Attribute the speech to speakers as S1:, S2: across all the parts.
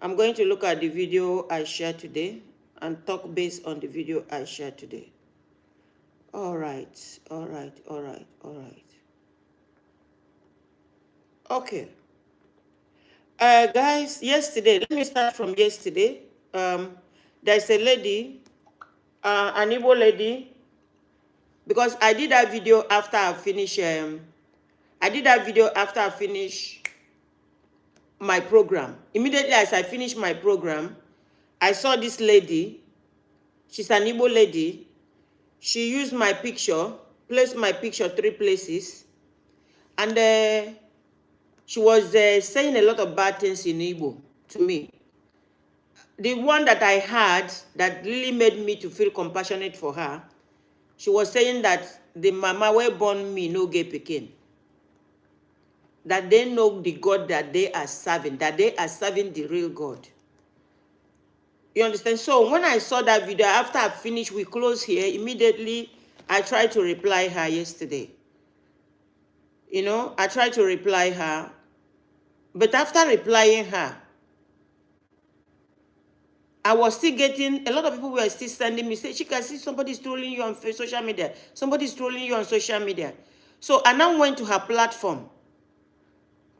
S1: I'm going to look at the video I shared today and talk based on the video I shared today. All right, all right, all right, all right. Okay. Guys, yesterday, let me start from yesterday. There's a lady, an Igbo lady, because I did that video after I finished, my program. Immediately as I finished my program, I saw this lady. She's an Igbo lady. She used my picture, placed my picture 3 places, and she was saying a lot of bad things in Igbo to me. The one that I had that really made me to feel compassionate for her, she was saying that the mama wey born me no get pikin, that they know the God that they are serving the real God. You understand? So when I saw that video, after I finished, we closed here, immediately I tried to reply her yesterday. You know, I tried to reply her, but after replying her, I was still getting, a lot of people were still sending me, say, Chika, see somebody's trolling you on social media. Somebody's trolling you on social media. So I now went to her platform.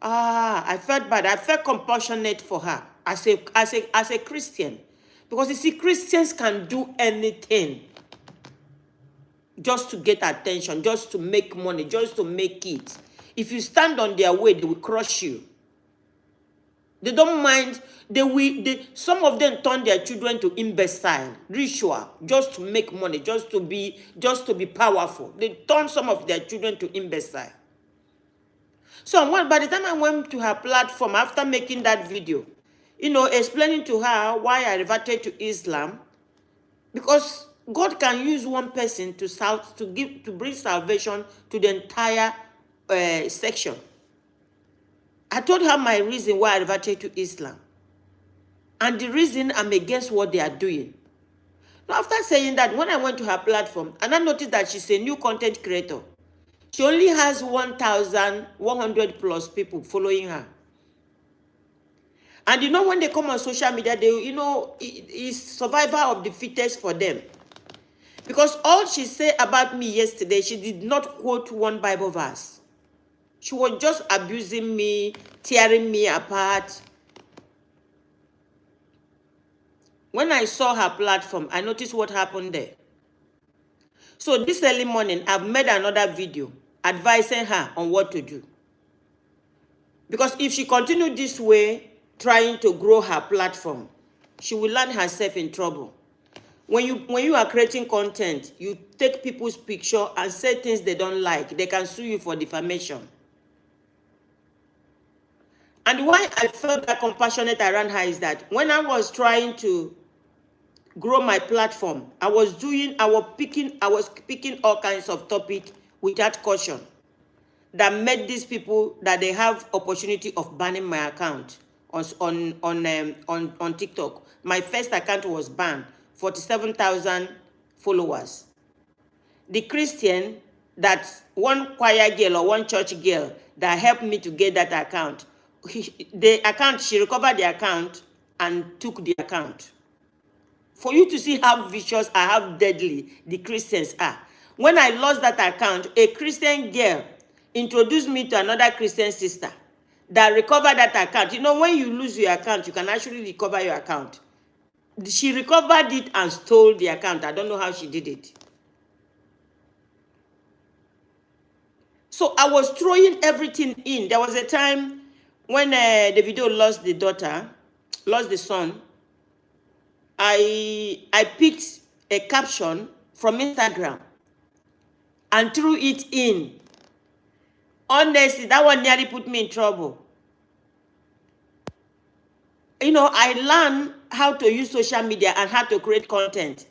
S1: I felt bad. I felt compassionate for her as a Christian. Because you see, Christians can do anything just to get attention, just to make money, just to make it. If you stand on their way, they will crush you. They don't mind. Some of them turn their children to imbecile, ritual, just to make money, just to be powerful. They turn some of their children to imbecile. So by the time I went to her platform after making that video, you know, explaining to her why I reverted to Islam, because God can use one person to bring salvation to the entire section. I told her my reason why I reverted to Islam. And the reason I'm against what they are doing. Now, after saying that, when I went to her platform, and I noticed that she's a new content creator, she only has 1,100 plus people following her. And you know, when they come on social media, it's survival of the fittest for them. Because all she said about me yesterday, she did not quote one Bible verse. She was just abusing me, tearing me apart. When I saw her platform, I noticed what happened there. So this early morning, I've made another video advising her on what to do. Because if she continued this way, trying to grow her platform, she will land herself in trouble. When you are creating content, you take people's picture and say things they don't like. They can sue you for defamation. And why I felt that compassionate around her is that when I was trying to grow my platform, I was picking all kinds of topics without caution that made these people that they have opportunity of banning my account on TikTok. My first account was banned, 47,000 followers. The Christian, that one choir girl or one church girl that helped me to get that account, she recovered the account and took the account. For you to see how vicious and how deadly the Christians are. When I lost that account, a Christian girl introduced me to another Christian sister that recovered that account. You know, when you lose your account, you can actually recover your account. She recovered it and stole the account. I don't know how she did it. So I was throwing everything in. There was a time when Davido lost the son. I picked a caption from Instagram and threw it in. Honestly, that one nearly put me in trouble. You know, I learned how to use social media and how to create content.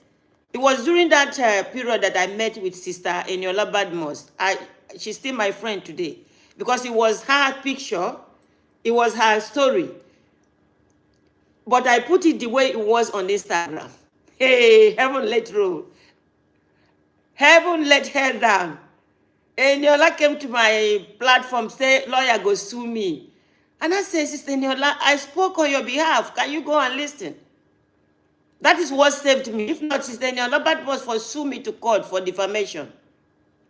S1: It was during that period that I met with Sister Eniola Badmos. She's still my friend today. Because it was her picture, it was her story. But I put it the way it was on Instagram. Hey, heaven let roll. Heaven let her down. Eniola came to my platform, say, lawyer go sue me. And I said, Sister Niola, I spoke on your behalf. Can you go and listen? That is what saved me. If not, Sister Niola, that was for sue me to court for defamation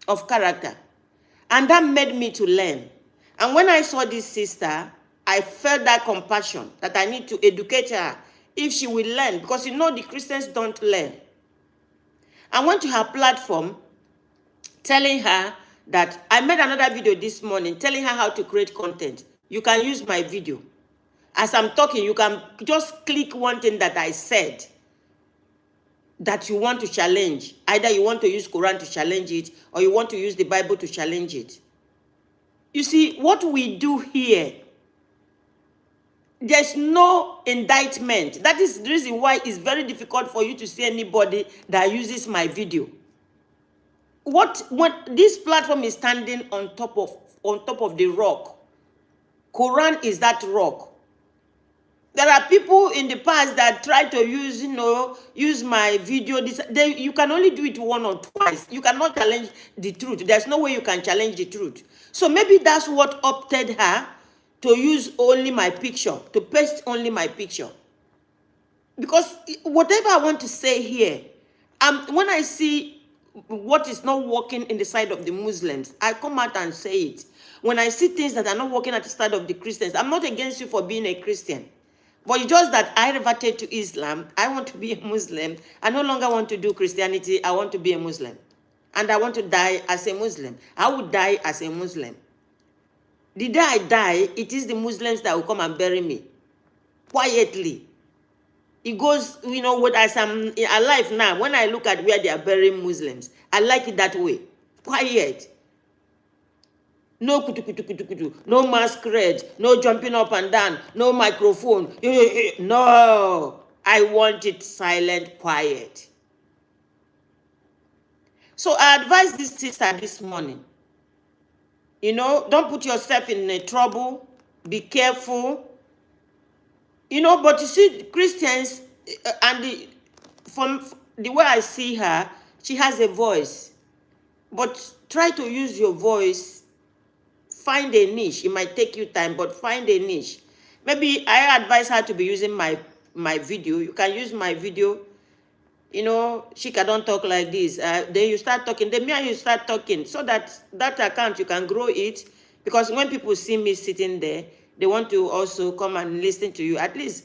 S1: of character. And that made me to learn. And when I saw this sister, I felt that compassion that I need to educate her if she will learn. Because you know the Christians don't learn. I went to her platform telling her that I made another video this morning telling her how to create content. You can use my video. As I'm talking, you can just click one thing that I said that you want to challenge. Either you want to use Quran to challenge it, or you want to use the Bible to challenge it. You see, what we do here, there's no indictment. That is the reason why it's very difficult for you to see anybody that uses my video. What this platform is standing on top of the rock. Quran is that rock. There are people in the past that try to use, use my video. You can only do it one or twice. You cannot challenge the truth. There's no way you can challenge the truth. So maybe that's what opted her to use only my picture, to paste only my picture. Because whatever I want to say here, when I see what is not working in the side of the Muslims, I come out and say it. When I see things that are not working at the side of the Christians, I'm not against you for being a Christian. But it's just that I reverted to Islam. I want to be a Muslim. I no longer want to do Christianity. I want to be a Muslim. And I want to die as a Muslim. I would die as a Muslim. The day I die, it is the Muslims that will come and bury me. Quietly. It goes, as I'm alive now, when I look at where they are burying Muslims, I like it that way. Quiet. No kutu kutu kutu kutu, no masquerade, no jumping up and down, no microphone. No, I want it silent, quiet. So I advised this sister this morning, don't put yourself in trouble, be careful. But you see, Christians, and from the way I see her, she has a voice. But try to use your voice. Find a niche. It might take you time, but find a niche. Maybe I advise her to be using my video. You can use my video. Shika don't talk like this. Then you start talking. Then me and you start talking. So that account, you can grow it. Because when people see me sitting there, they want to also come and listen to you. At least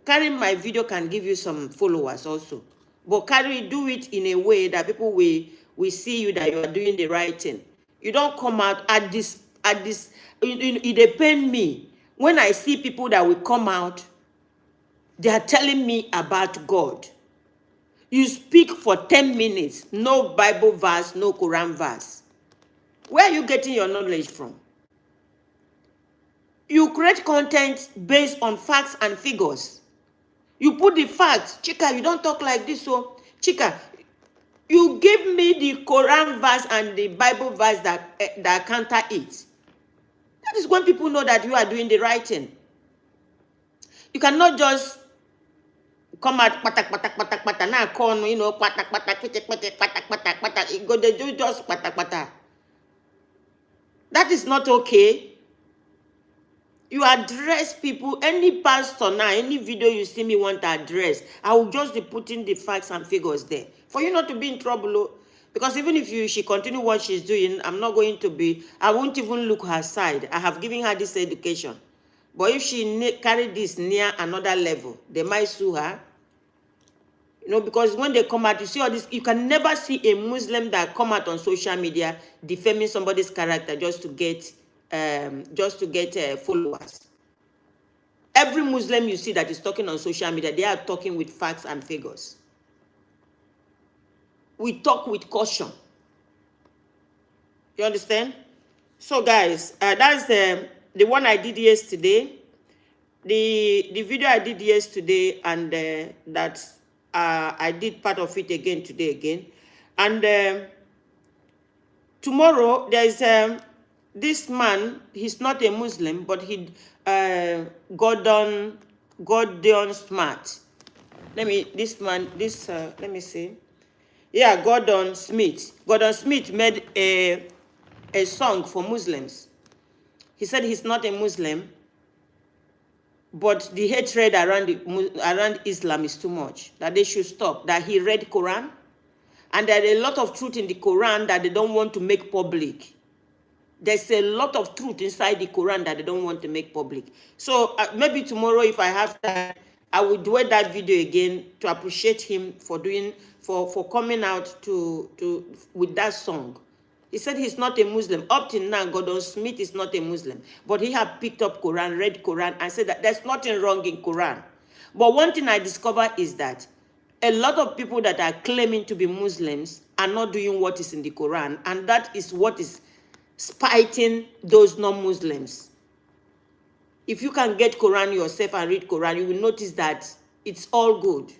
S1: carrying my video can give you some followers also. But do it in a way that people will see you, that you are doing the right thing. You don't come out at this, it depends me. When I see people that will come out, they are telling me about God. You speak for 10 minutes, no Bible verse, no Quran verse. Where are you getting your knowledge from? You create content based on facts and figures. You put the facts. Chika, you don't talk like this, so Chika, you give me the Quran verse and the Bible verse that counter it. That is when people know that you are doing the right thing. You cannot just come out patak patak patak patak now corn, patak patak patak patak patak patak patak. Go they do just patak patak. That is not okay. You address people. Any pastor now, any video you see me want to address, I will just be putting the facts and figures there for you not to be in trouble. Because even if she continue what she's doing, I won't even look her side. I have given her this education. But if she carry this near another level, they might sue her. Because when they come out, you see all this, you can never see a Muslim that come out on social media defaming somebody's character just to get followers. Every Muslim you see that is talking on social media, they are talking with facts and figures. We talk with caution. You understand? So guys, that's the one I did yesterday. The video I did yesterday, and that I did part of it again today. And tomorrow there's this man. He's not a Muslim, but Gordon Smart. Let me see. Yeah, Gordon Smith. Gordon Smith made a song for Muslims. He said he's not a Muslim, but the hatred around Islam is too much, that they should stop, that he read Quran, and there are a lot of truth in the Quran that they don't want to make public. There's a lot of truth inside the Quran that they don't want to make public. So maybe tomorrow, if I have time, I will do that video again to appreciate him for coming out with that song. He said he's not a Muslim. Up till now, Gordon Smith is not a Muslim. But he had picked up Quran, read Quran, and said that there's nothing wrong in Quran. But one thing I discovered is that a lot of people that are claiming to be Muslims are not doing what is in the Quran. And that is what is spiting those non-Muslims. If you can get Quran yourself and read Quran, you will notice that it's all good.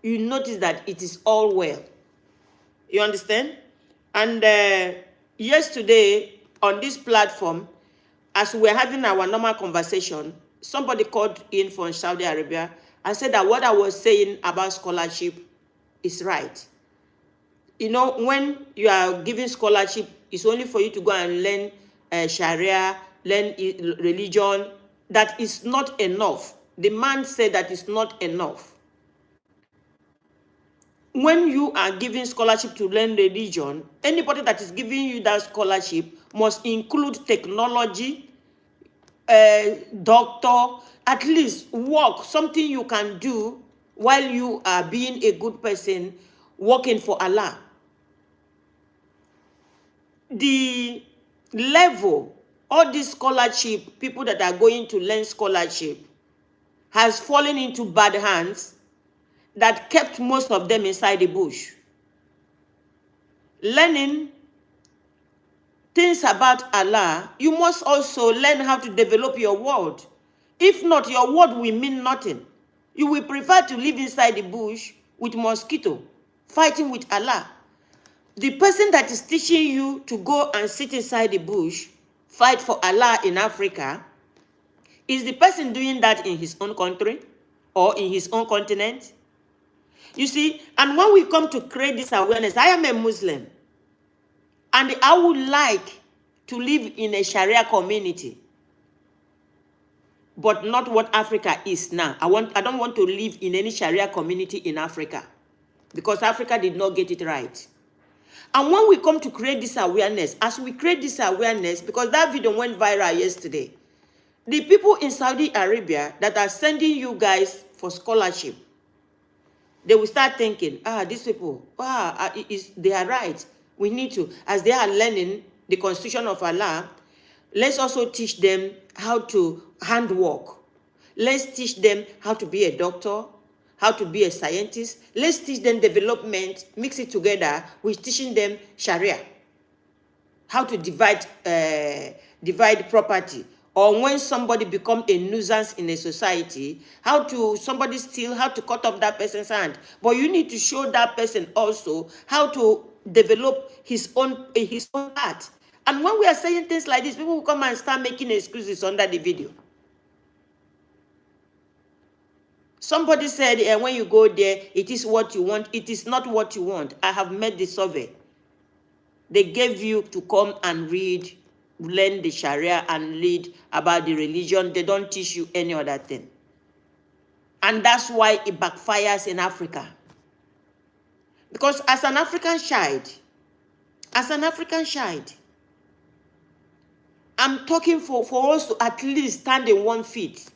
S1: You notice that it is all well. You understand? And yesterday on this platform, as we were having our normal conversation, somebody called in from Saudi Arabia and said that what I was saying about scholarship is right. You know, when you are giving scholarship, it's only for you to go and learn Sharia, learn religion. That is not enough. The man said that is not enough. When you are giving scholarship to learn religion, anybody that is giving you that scholarship must include technology, doctor, at least work, something you can do while you are being a good person, working for Allah. The level, all this scholarship, people that are going to learn scholarship, has fallen into bad hands that kept most of them inside the bush. Learning things about Allah, you must also learn how to develop your word. If not, your word will mean nothing. You will prefer to live inside the bush with mosquito, fighting with Allah. The person that is teaching you to go and sit inside the bush, fight for Allah in Africa, is the person doing that in his own country or in his own continent. You see, and when we come to create this awareness, I am a Muslim, and I would like to live in a Sharia community, but not what Africa is now. I don't want to live in any Sharia community in Africa, because Africa did not get it right. And when we come to create this awareness, as we create this awareness, because that video went viral yesterday, the people in Saudi Arabia that are sending you guys for scholarship, they will start thinking, these people, they are right. We need to, as they are learning the constitution of Allah, let's also teach them how to handwork. Let's teach them how to be a doctor, how to be a scientist. Let's teach them development, mix it together with teaching them Sharia, how to divide property. Or when somebody becomes a nuisance in a society, somebody steal, how to cut off that person's hand. But you need to show that person also how to develop his own art. And when we are saying things like this, people will come and start making excuses under the video. Somebody said, when you go there, it is what you want. It is not what you want. I have made the survey. They gave you to come and read, learn the Sharia and read about the religion. They don't teach you any other thing. And that's why it backfires in Africa. Because as an African child, I'm talking for us to at least stand in 1 feet.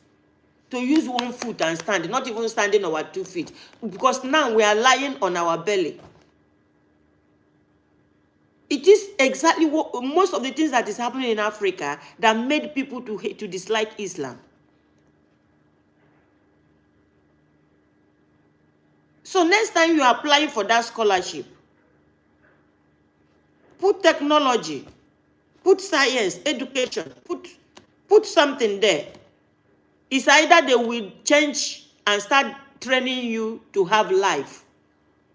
S1: To use 1 foot and stand, not even standing on our 2 feet. Because now we are lying on our belly. It is exactly what most of the things that is happening in Africa that made people to dislike Islam. So next time you are applying for that scholarship, put technology, put science, education, put something there. It's either they will change and start training you to have life,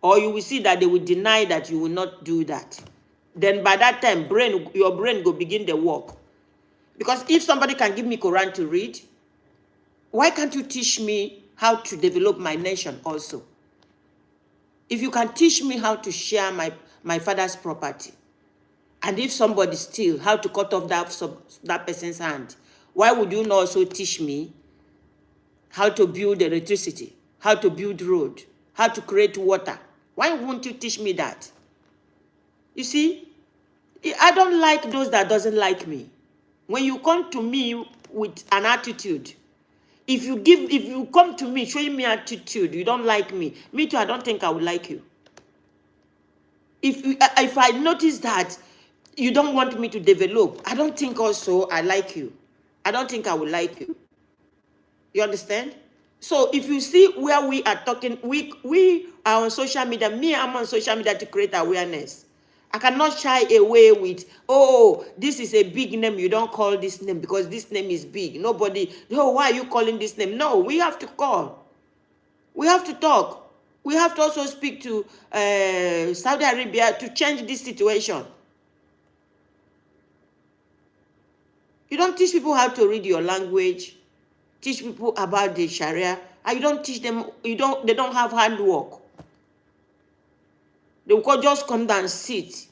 S1: or you will see that they will deny that you will not do that. Then by that time, your brain will begin the work. Because if somebody can give me Quran to read, why can't you teach me how to develop my nation also? If you can teach me how to share my father's property, and if somebody steals, how to cut off that person's hand, why would you not also teach me how to build electricity, how to build road, how to create water. Why won't you teach me that? You see, I don't like those that doesn't like me. When you come to me with an attitude, if you come to me showing me attitude, you don't like me too, I don't think I would like you. If I notice that you don't want me to develop, I don't think also I like you. I don't think I would like you. You understand? So if you see where we are talking, we are on social media. I'm on social media to create awareness. I cannot shy away with, oh, this is a big name. You don't call this name because this name is big. Nobody, oh, why are you calling this name? No, we have to call. We have to talk. We have to also speak to Saudi Arabia to change this situation. You don't teach people how to read your language, teach people about the Sharia, and you don't teach them, they don't have handwork. They will just come down and sit,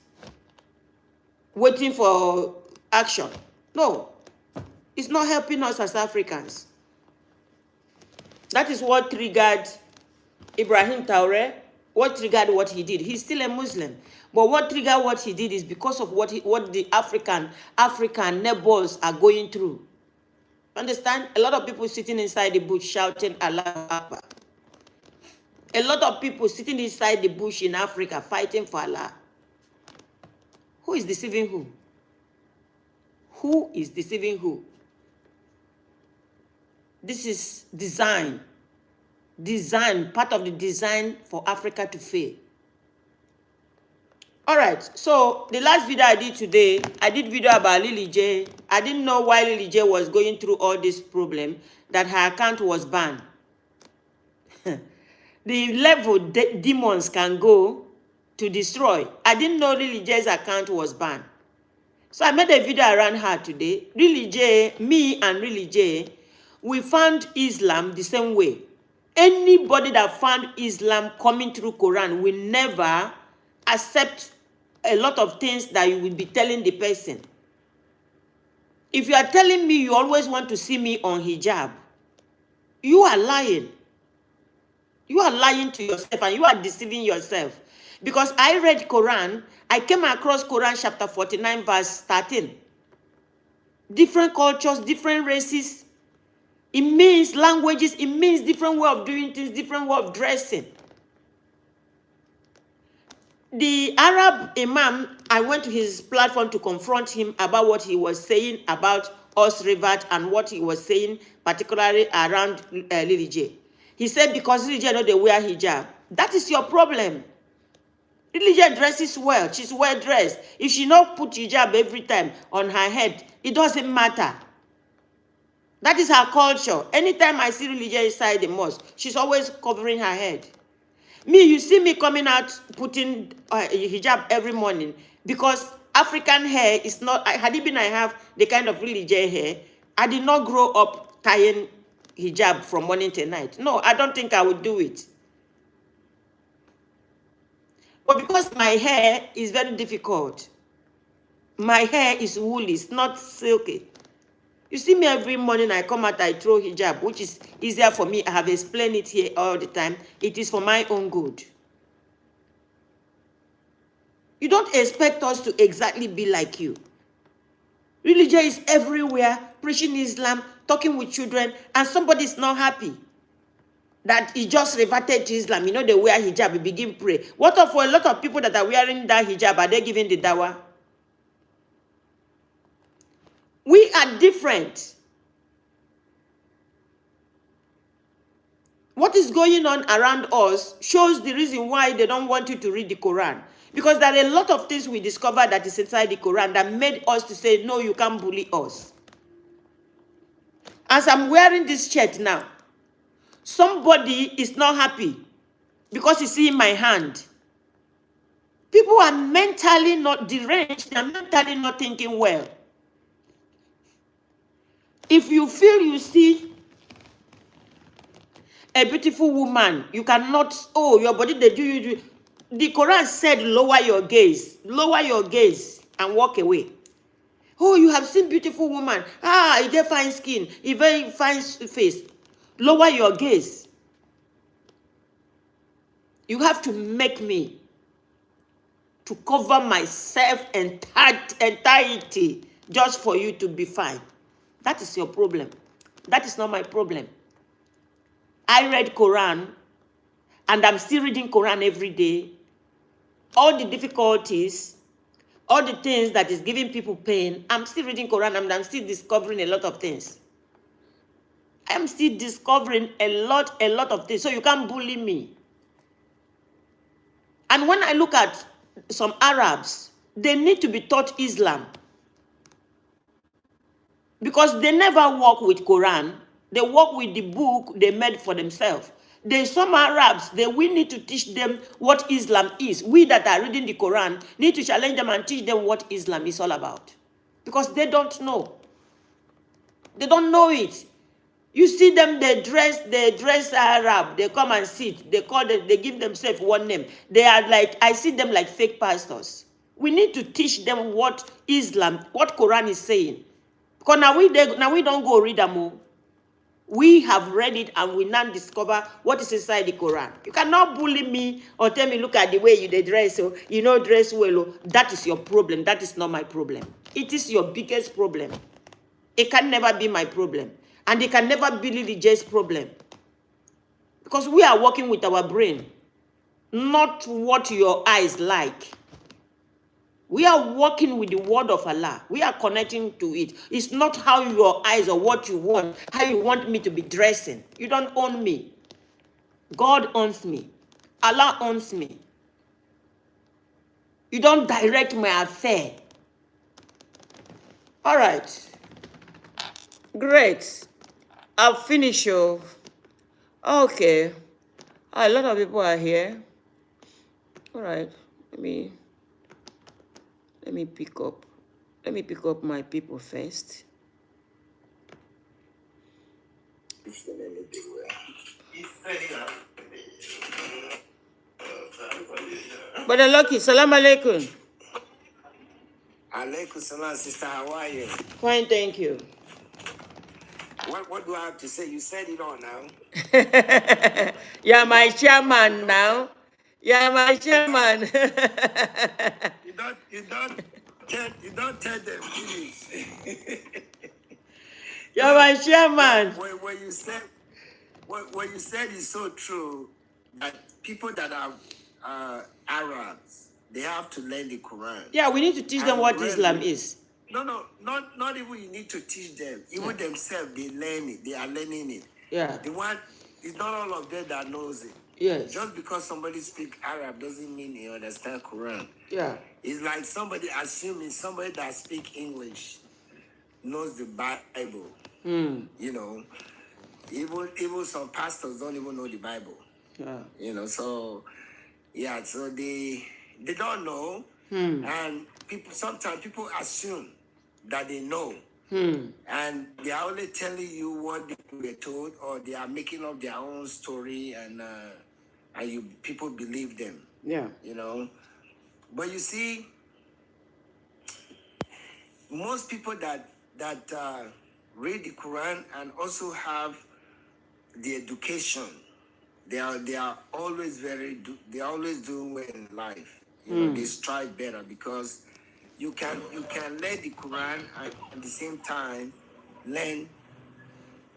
S1: waiting for action. No, it's not helping us as Africans. That is what triggered Ibrahim Traoré. What triggered what he did? He's still a Muslim. But what triggered what he did is because of what the African neighbors are going through. Understand? A lot of people sitting inside the bush shouting Allah Akbar. A lot of people sitting inside the bush in Africa fighting for Allah. Who is deceiving who? Who is deceiving who? This is design. Part of the design for Africa to fail. All right, so the last video I did today, I did video about Lily J. I didn't know why Lily J was going through all this problem, that her account was banned. The level demons can go to destroy. I didn't know Lily J's account was banned. So I made a video around her today. Lily J, me and Lily J, we found Islam the same way. Anybody that found Islam coming through Quran will never accept a lot of things that you will be telling the person. If you are telling me you always want to see me on hijab, you are lying. You are lying to yourself and you are deceiving yourself. Because I read Quran, I came across Quran chapter 49 verse 13. Different cultures, different races. It means languages, it means different way of doing things, different way of dressing. The Arab Imam, I went to his platform to confront him about what he was saying about us revert and what he was saying particularly around Lily J. He said because Lily J know they wear hijab. That is your problem. Lily J dresses well. She's well dressed. If she not put hijab every time on her head, it doesn't matter. That is her culture. Anytime I see Lily J inside the mosque, she's always covering her head. Me, you see me coming out putting hijab every morning because African hair is not, had it been I have the kind of Lily J hair, I did not grow up tying hijab from morning to night. No, I don't think I would do it. But because my hair is very difficult, my hair is woolly, it's not silky. You see me every morning, I come out, I throw hijab, which is easier for me. I have explained it here all the time. It is for my own good. You don't expect us to exactly be like you. Religion is everywhere, preaching Islam, talking with children, and somebody is not happy that he just reverted to Islam. You know, they wear hijab, they begin pray. What of for a lot of people that are wearing that hijab, are they giving the dawah? We are different. What is going on around us shows the reason why they don't want you to read the Quran. Because there are a lot of things we discovered that is inside the Quran that made us to say, no, you can't bully us. As I'm wearing this shirt now, somebody is not happy because you see my hand. People are mentally not deranged, they're mentally not thinking well. If you feel you see a beautiful woman, you cannot, oh, your body, they do. The Quran said, lower your gaze and walk away. Oh, you have seen beautiful woman. Ah, a very fine skin, a very fine face. Lower your gaze. You have to make me to cover myself entirety just for you to be fine. That is your problem. That is not my problem. I read Quran, and I'm still reading Quran every day. All the difficulties, all the things that is giving people pain, I'm still reading Quran, and I'm still discovering a lot of things. I'm still discovering a lot of things. So you can't bully me. And when I look at some Arabs, they need to be taught Islam. Because they never work with Quran. They work with the book they made for themselves. There's some Arabs, we need to teach them what Islam is. We that are reading the Quran need to challenge them and teach them what Islam is all about. Because they don't know. They don't know it. You see them, they dress Arab. They come and sit. They give themselves one name. They are like, I see them like fake pastors. We need to teach them what Islam, what Quran is saying. Because now we don't go read them all. We have read it and we now discover what is inside the Quran. You cannot bully me or tell me, look at the way you dress, so you know dress well. Oh. That is your problem. That is not my problem. It is your biggest problem. It can never be my problem. And it can never be Lily J's problem. Because we are working with our brain, not what your eyes like. We are working with the word of Allah. We are connecting to it. It's not how your eyes or what you want, how you want me to be dressing. You don't own me. God owns me. Allah owns me. You don't direct my affair. All right. Great. I'll finish you. Okay. A lot of people are here. All right. Let me pick up. Let me pick up my people first. Brother Lucky, salam alaikum.
S2: Alaikum salam, sister. How are you?
S1: Fine, thank you.
S2: What do I have to say? You said it all now.
S1: You're my chairman now. You're my chairman.
S2: You don't tell them finish.
S1: You're my chairman.
S2: What you said is so true. That people that are Arabs, they have to learn the Quran.
S1: Yeah, we need to teach them what Islam is.
S2: No, not even you need to teach them. Even themselves, they learn it. They are learning it.
S1: Yeah.
S2: It's not all of them that knows it.
S1: Yes.
S2: Just because somebody speaks Arab doesn't mean he understands Quran.
S1: Yeah.
S2: It's like somebody assuming somebody that speaks English knows the Bible. You know, even some pastors don't even know the Bible.
S1: Yeah.
S2: You know, so yeah, so they don't know, and sometimes people assume that they know, and they are only telling you what they were told, or they are making up their own story, and people believe them.
S1: Yeah.
S2: You know, but you see, most people that read the Quran and also have the education, they are always they're always doing well in life. You know, they strive better because you can learn the Quran and at the same time learn.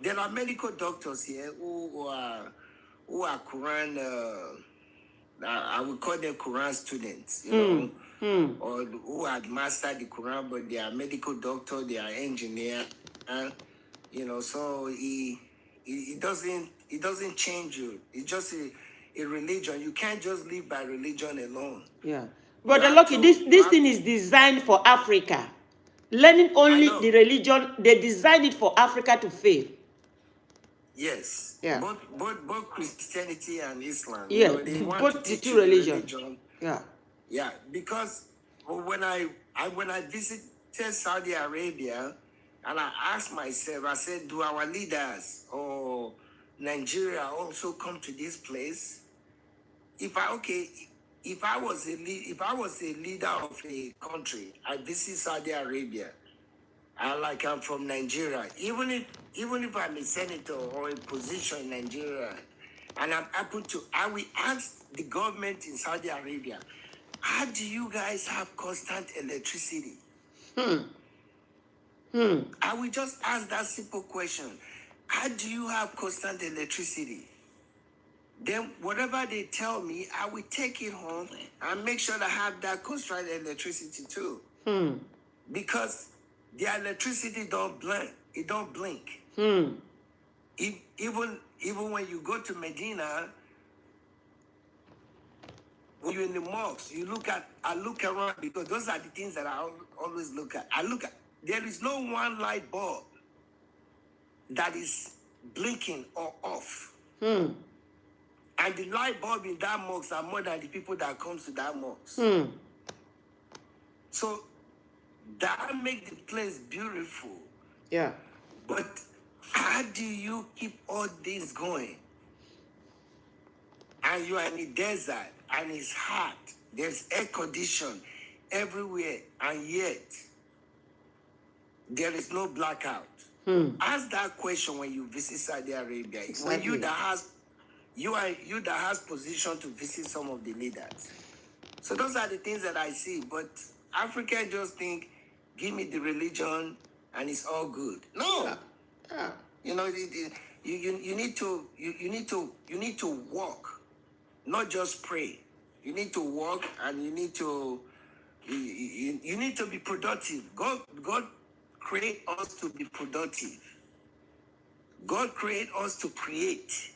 S2: There are medical doctors here who are Quran. I would call them Quran students, you know, or who had mastered the Quran, but they are medical doctor, they are engineer, you know. So it doesn't change you. It's just a religion. You can't just live by religion alone.
S1: Yeah. Brother Lucky, this thing is designed for Africa. Learning only the religion, they designed it for Africa to fail.
S2: Yes.
S1: Yeah.
S2: Both Christianity and Islam.
S1: Yeah.
S2: You know, they want
S1: both
S2: to
S1: the
S2: teach
S1: two
S2: you
S1: religions.
S2: religion.
S1: Yeah.
S2: Yeah, because when I visited Saudi Arabia, and I asked myself, I said, do our leaders or Nigeria also come to this place? If I was a leader of a country, I visit Saudi Arabia, I'm from Nigeria. Even if I'm a senator or a position in Nigeria, and I will ask the government in Saudi Arabia, how do you guys have constant electricity? I will just ask that simple question. How do you have constant electricity? Then whatever they tell me, I will take it home and make sure that I have that constant electricity too. Because the electricity don't blink. It don't blink. Even when you go to Medina, when you're in the mosque, I look around, because those are the things that I always look at. There is no one light bulb that is blinking or off. And the light bulb in that mosque are more than the people that comes to that mosque. So that makes the place beautiful.
S1: Yeah.
S2: But how do you keep all this going? And you are in the desert and it's hot. There's air condition everywhere, and yet there is no blackout. Ask that question when you visit Saudi Arabia.
S1: Exactly.
S2: When you that has position to visit some of the leaders. So those are the things that I see. But Africans just think, give me the religion and it's all good. No.
S1: Yeah.
S2: You know, you need to walk, not just pray. You need to walk, and you need to be productive. God create us to be productive. God create us to create.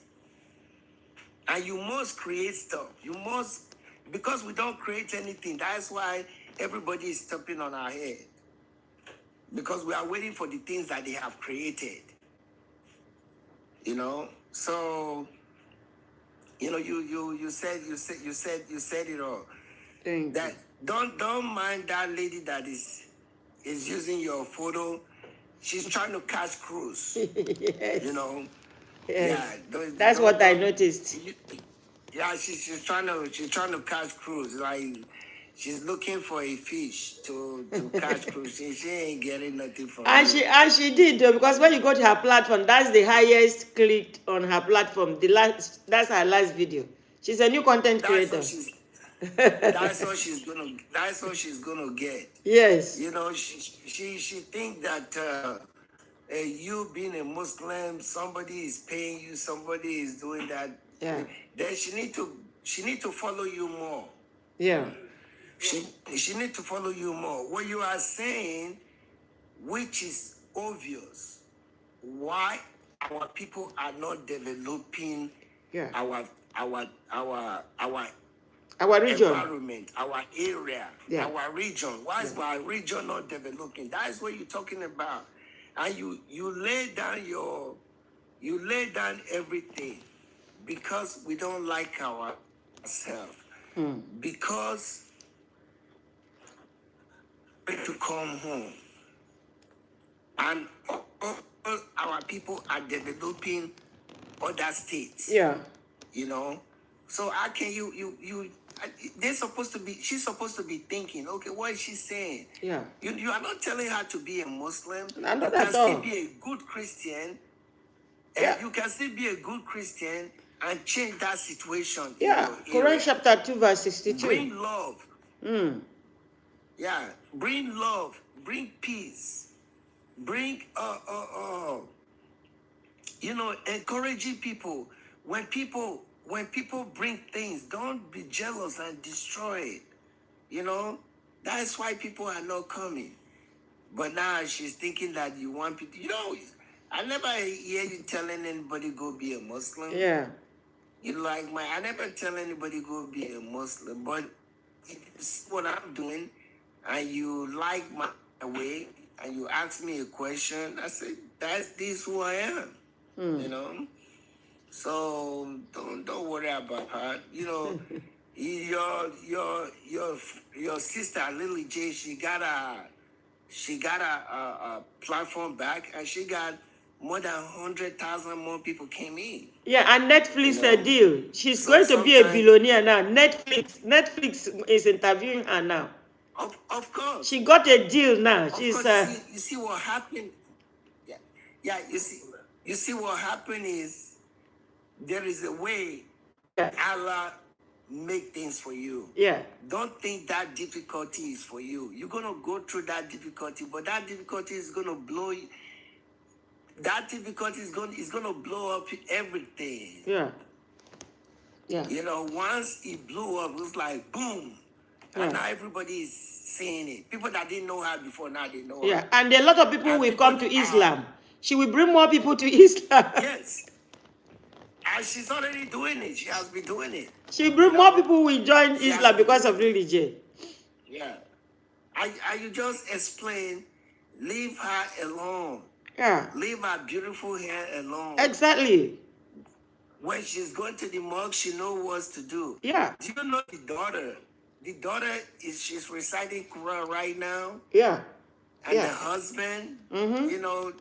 S2: And you must create stuff. You must, because we don't create anything. That's why everybody is stepping on our head. Because we are waiting for the things that they have created. You know? So, you know, you said it all.
S1: Thank
S2: That don't mind that lady that is using your photo. She's trying to catch cruise.
S1: Yes.
S2: You know?
S1: Yes.
S2: Yeah.
S1: That's what I noticed.
S2: Yeah, she's trying to catch cruise. Like, she's looking for a fish to catch cruise. She ain't getting nothing from it.
S1: And she did though, because when you go to her platform, that's the highest clicked on her platform. That's her last video. She's a new content creator.
S2: That's what she's gonna get.
S1: Yes.
S2: You know, she think that you being a Muslim, somebody is paying you, somebody is doing that.
S1: Yeah.
S2: Then she need to follow you more.
S1: Yeah.
S2: She need to follow you more. What you are saying, which is obvious, why our people are not developing our
S1: region,
S2: environment, our area, our region. Why is our region not developing? That is what you're talking about. And you lay down everything because we don't like ourselves. Because to come home. And all our people are developing other states.
S1: Yeah.
S2: You know? So how can she's supposed to be thinking, okay, what is she saying?
S1: Yeah.
S2: You are not telling her to be a Muslim.
S1: Not
S2: you
S1: at
S2: can
S1: all.
S2: still be a good Christian.
S1: Yeah.
S2: And you can still be a good Christian and change that situation.
S1: Yeah. Quran chapter 2 verse 62.
S2: Bring love. Yeah. Bring love. Bring peace. Bring encouraging people. When people bring things, don't be jealous and destroy it. You know, that's why people are not coming. But now she's thinking that you want people. You know, I never hear you telling anybody go be a Muslim.
S1: Yeah.
S2: I never tell anybody go be a Muslim. But if you see what I'm doing, and you like my way, and you ask me a question, I say this who I am. You know. So don't worry about her. You know, your sister Lily J, she got a platform back, and she got more than 100,000 more people came in.
S1: Yeah, and Netflix a deal. She's going to be a billionaire now. Netflix is interviewing her now.
S2: Of course.
S1: She got a deal now.
S2: Of
S1: She's
S2: course, you see what happened. Yeah, you see what happened is there is a way
S1: yeah,
S2: Allah make things for you.
S1: yeah,
S2: Don't think that difficulty is for you. You're gonna go through that difficulty, but that difficulty is gonna blow you. That difficulty is gonna blow up everything.
S1: yeah, yeah,
S2: You know, once it blew up, it was like boom. And
S1: yeah.
S2: now everybody is seeing it. People that didn't know her before, now they know
S1: Yeah,
S2: her.
S1: and a lot of people
S2: And
S1: will
S2: people
S1: come to
S2: are,
S1: Islam. She will bring more people to Islam.
S2: yes. And she's already doing it. She has been doing it.
S1: She will bring more people will join
S2: She has
S1: Islam
S2: been
S1: because
S2: doing
S1: of religion.
S2: Yeah. And you just explain, leave her alone.
S1: Yeah,
S2: Leave her beautiful hair alone.
S1: exactly.
S2: When she's going to the mosque, she knows what to do.
S1: Yeah,
S2: Do you know the daughter? The daughter she's reciting Quran right now,
S1: yeah,
S2: and the
S1: yeah,
S2: husband, you know,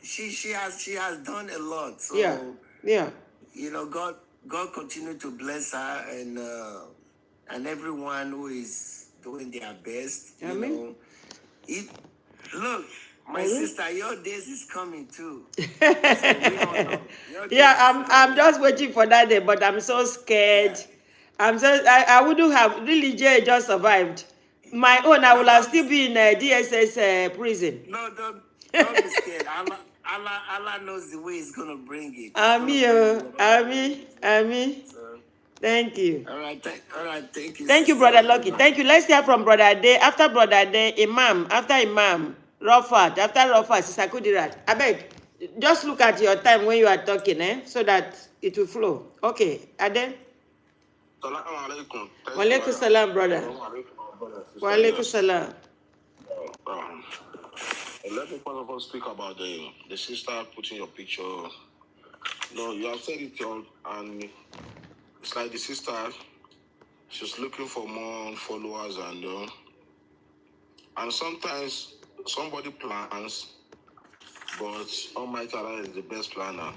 S2: she has done a lot. So
S1: yeah, yeah.
S2: you know, God continue to bless her and everyone who is doing their best. You
S1: Amen.
S2: know, look, my
S1: Amen.
S2: sister, your days is coming too. So we don't know. Your days
S1: Yeah,
S2: is
S1: I'm
S2: coming.
S1: just waiting for that day, but I'm so scared.
S2: Yeah.
S1: I wouldn't have really just survived. My own, I
S2: No,
S1: would have
S2: don't be
S1: still been in DSS prison.
S2: No, don't be scared. Allah knows the way He's gonna bring it. He's gonna
S1: Ami,
S2: bring it.
S1: Ami.
S2: So,
S1: Thank you.
S2: all right, thank you,
S1: Thank you,
S2: Sister
S1: Brother Lucky.
S2: Oluba.
S1: Thank you. Let's hear from Brother Day. After Brother Day, Imam. After Imam, Rafat. After Rafat, Sister Kudirat. I beg, just look at your time when you are talking, so that it will flow. Okay, Ade.
S3: Assalamu alaikum.
S1: Wa alaikum salam, brother. Wa alaikum salam.
S3: Um, Let me first of all speak about the sister putting your picture. No, you have said it all, and it's like the sister, she's looking for more followers, and sometimes somebody plans, but Almighty Allah is the best planner.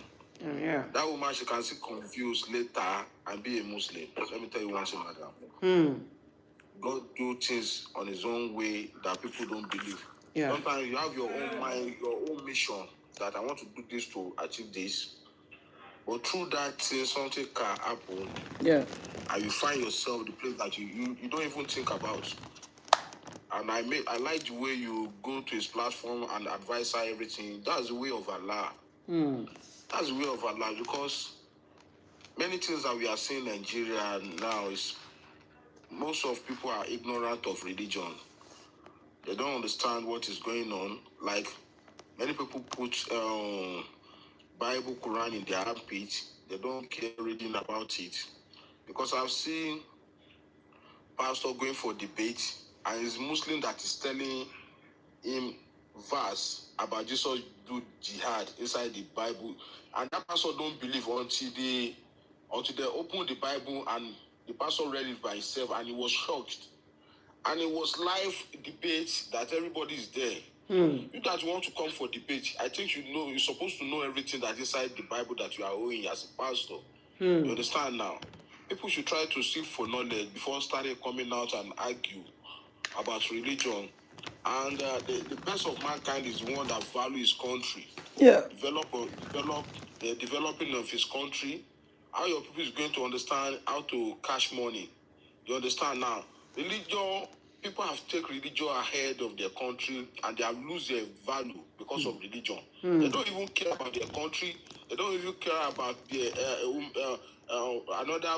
S1: Yeah.
S3: That woman, she can see confused later and be a Muslim. Let me tell you one thing, madam. God do things on His own way that people don't believe.
S1: Yeah.
S3: Sometimes you have your own mind, your own mission that I want to do this to achieve this. But through that thing, something can happen.
S1: Yeah.
S3: And you find yourself the place that you don't even think about. And I like the way you go to His platform and advise her everything. That's the way of Allah. That's the way of Allah, because many things that we are seeing in Nigeria now is most of people are ignorant of religion. They don't understand what is going on. Like many people put Bible, Quran in their armpit. They don't care reading about it. Because I've seen pastor going for debate, and it's Muslim that is telling him verse about Jesus do jihad inside the Bible, and that pastor don't believe until they open the Bible and the pastor read it by himself, and he was shocked. And it was live debate that everybody is there. You that want to come for debate, I think you're supposed to know everything that inside the Bible that you are owing as a pastor. You understand now? People should try to seek for knowledge before starting coming out and argue about religion. And the best of mankind is the one that values his country.
S1: Yeah.
S3: The developing of his country. How your people is going to understand how to cash money. You understand now? Religion, people have taken religion ahead of their country, and they have lost their value because of religion. They don't even care about their country. They don't even care about another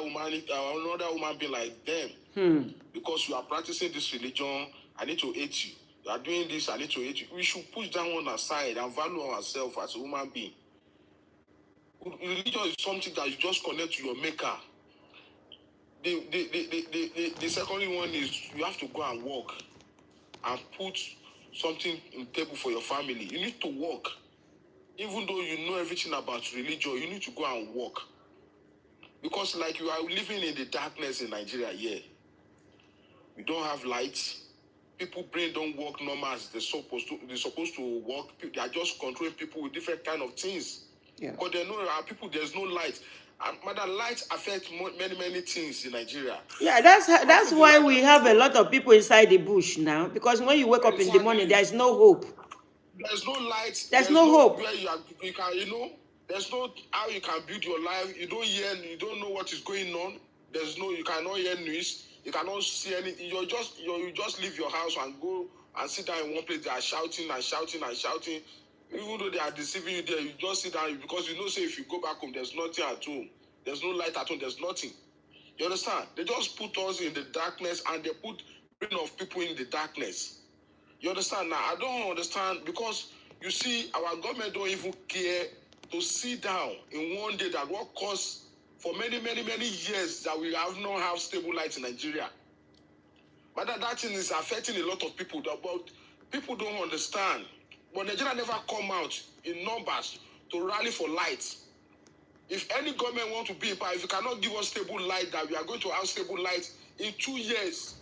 S3: woman being like them. Because you are practicing this religion, I need to hate you. You are doing this, I need to hate you. We should push that one aside and value ourselves as a human being. Religion is something that you just connect to your maker. The second one is you have to go and work and put something in table for your family. You need to work. Even though you know everything about religion, you need to go and work. Because like you are living in the darkness in Nigeria here. We don't have lights. People brain don't work normal as they're supposed to work. They are just controlling people with different kind of things.
S1: Yeah.
S3: Because there are no people, there's no light. And madam, light affects many things in Nigeria.
S1: Yeah, that's why we have a lot of people inside the bush now. Because when you wake up in the morning,
S3: Exactly.
S1: there is no hope.
S3: There's no light.
S1: There's
S3: There's
S1: no
S3: no
S1: hope.
S3: where you can, there's no how you can build your life. You don't know what is going on. There's no, you cannot hear news. You cannot see any. You just leave your house and go and sit down in one place. They are shouting and shouting and shouting. Even though they are deceiving you there, you just sit down because you know, say if you go back home, there's nothing at home. There's no light at home. There's nothing. You understand? They just put us in the darkness and they put brain of people in the darkness. You understand? Now, I don't understand because you see, our government don't even care to sit down in one day that what caused for many years that we have not have stable light in Nigeria. But that thing is affecting a lot of people. But people don't understand. But Nigeria never come out in numbers to rally for light. If any government want to be in power, if you cannot give us stable light, that we are going to have stable light in 2 years,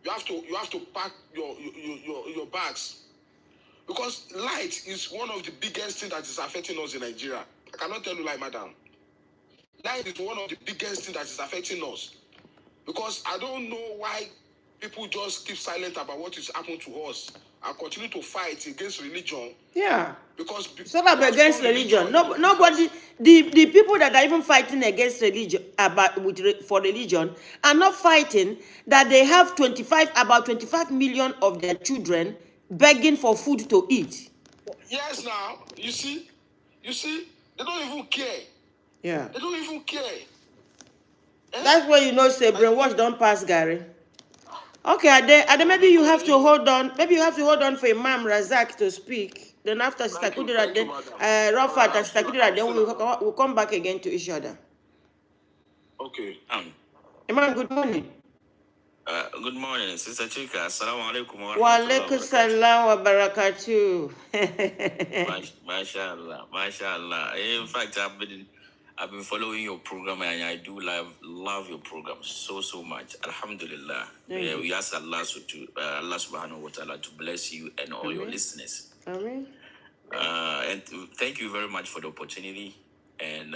S3: you have to pack your bags. Because light is one of the biggest things that is affecting us in Nigeria. I cannot tell you lie, madam. Light is one of the biggest things that is affecting us. Because I don't know why people just keep silent about what is happening to us and continue to fight against religion.
S1: Yeah.
S3: Because
S1: it's not about against religion. Nobody, the people that are even fighting against religion for religion are not fighting that they have about 25 million of their children begging for food to eat.
S3: Yes, now you see, they don't even care.
S1: Yeah.
S3: They don't even care.
S1: That's why you know, say brainwash don't pass, Gary. Okay, Ade, maybe you have to hold on. Maybe you have to hold on for Imam Razak to speak. Then after Sister Kudira, then Rafat and Sister Kudira, then we'll come back again to each other.
S3: Okay.
S1: Imam, good morning.
S4: Good morning, Sister Chika. Assalamu alaikum
S1: wa alaikum salam wa barakatuh.
S4: Mashallah. In fact, I've been following your program and I do love your program so much. Alhamdulillah. We ask Allah Allah subhanahu wa ta'ala to bless you and all your listeners.
S1: Amen.
S4: And thank you very much for the opportunity. And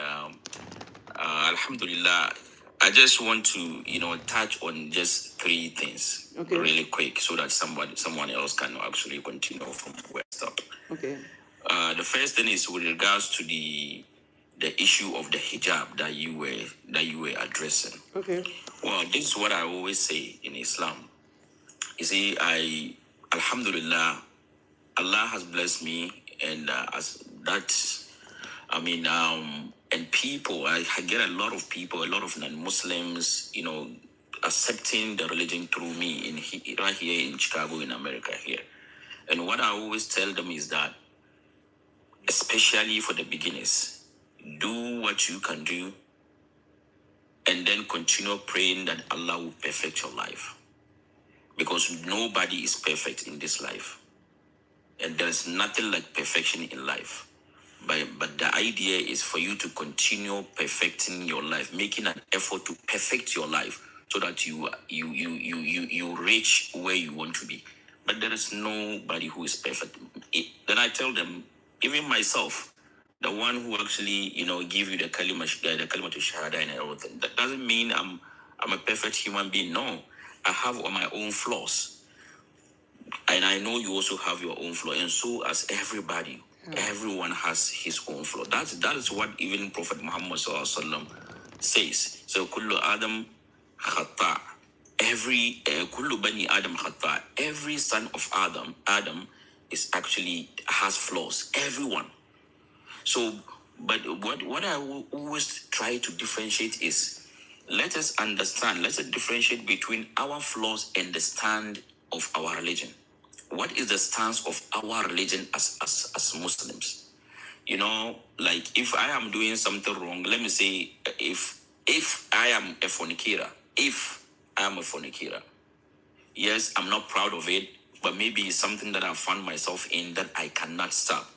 S4: Alhamdulillah, I just want to, touch on just 3 things really quick so that someone else can actually continue from where I stopped.
S1: Okay.
S4: The first thing is with regards to the issue of the hijab that you were addressing.
S1: Okay.
S4: Well, this is what I always say in Islam. You see, Alhamdulillah, Allah has blessed me, and as that, and people, I get a lot of people, a lot of non-Muslims, accepting the religion through me right here in Chicago, in America here. And what I always tell them is that, especially for the beginners, do what you can do and then continue praying that Allah will perfect your life. Because nobody is perfect in this life. And there's nothing like perfection in life. But the idea is for you to continue perfecting your life, making an effort to perfect your life so that you reach where you want to be. But there is nobody who is perfect. Then I tell them, even myself, the one who actually, give you the kalima to shahada and everything, that doesn't mean I'm a perfect human being. No, I have all my own flaws. And I know you also have your own flaw. And so as everybody, everyone has his own flaw. That is what even Prophet Muhammad SAW says. So, kullu Adam khata. Kullu bani Adam khata. Every son of Adam is actually has flaws. Everyone. So, but what I will always try to differentiate is, let us differentiate between our flaws and the stand of our religion. What is the stance of our religion as Muslims? Like if I am doing something wrong, let me say if I am a fornicator, yes, I'm not proud of it, but maybe it's something that I found myself in that I cannot stop.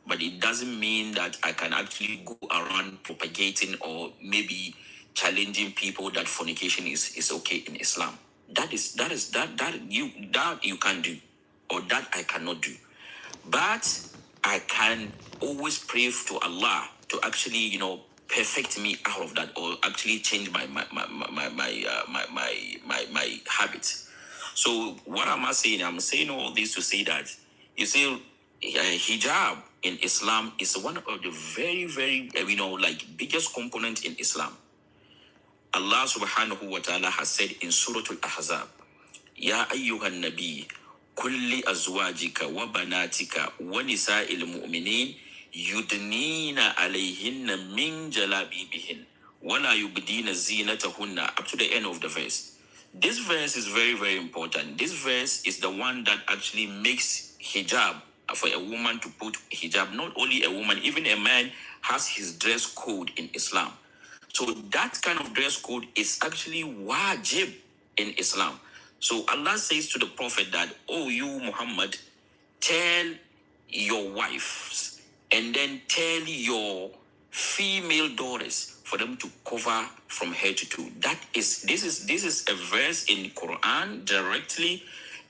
S4: But it doesn't mean that I can actually go around propagating or maybe challenging people that fornication is okay in Islam. That you can do, or that I cannot do. But I can always pray to Allah to actually, perfect me out of that, or actually change my habits. So what am I saying? I'm saying all this to say that, you see, hijab in Islam is one of the very, very, like biggest component in Islam. Allah subhanahu wa ta'ala has said in Surah Al-Ahzab, Ya ayyuhan nabi, kulli azwajika wa banatika wa nisa'il mu'minin yudnina alayhinna min jalabibihin wala yubdina zinatahunna, up to the end of the verse. This verse is very, very important. This verse is the one that actually makes hijab, for a woman to put hijab. Not only a woman, even a man has his dress code in Islam. So that kind of dress code is actually wajib in Islam. So Allah says to the Prophet that, oh, you Muhammad, tell your wives and then tell your female daughters for them to cover from head to toe. This is a verse in Quran directly,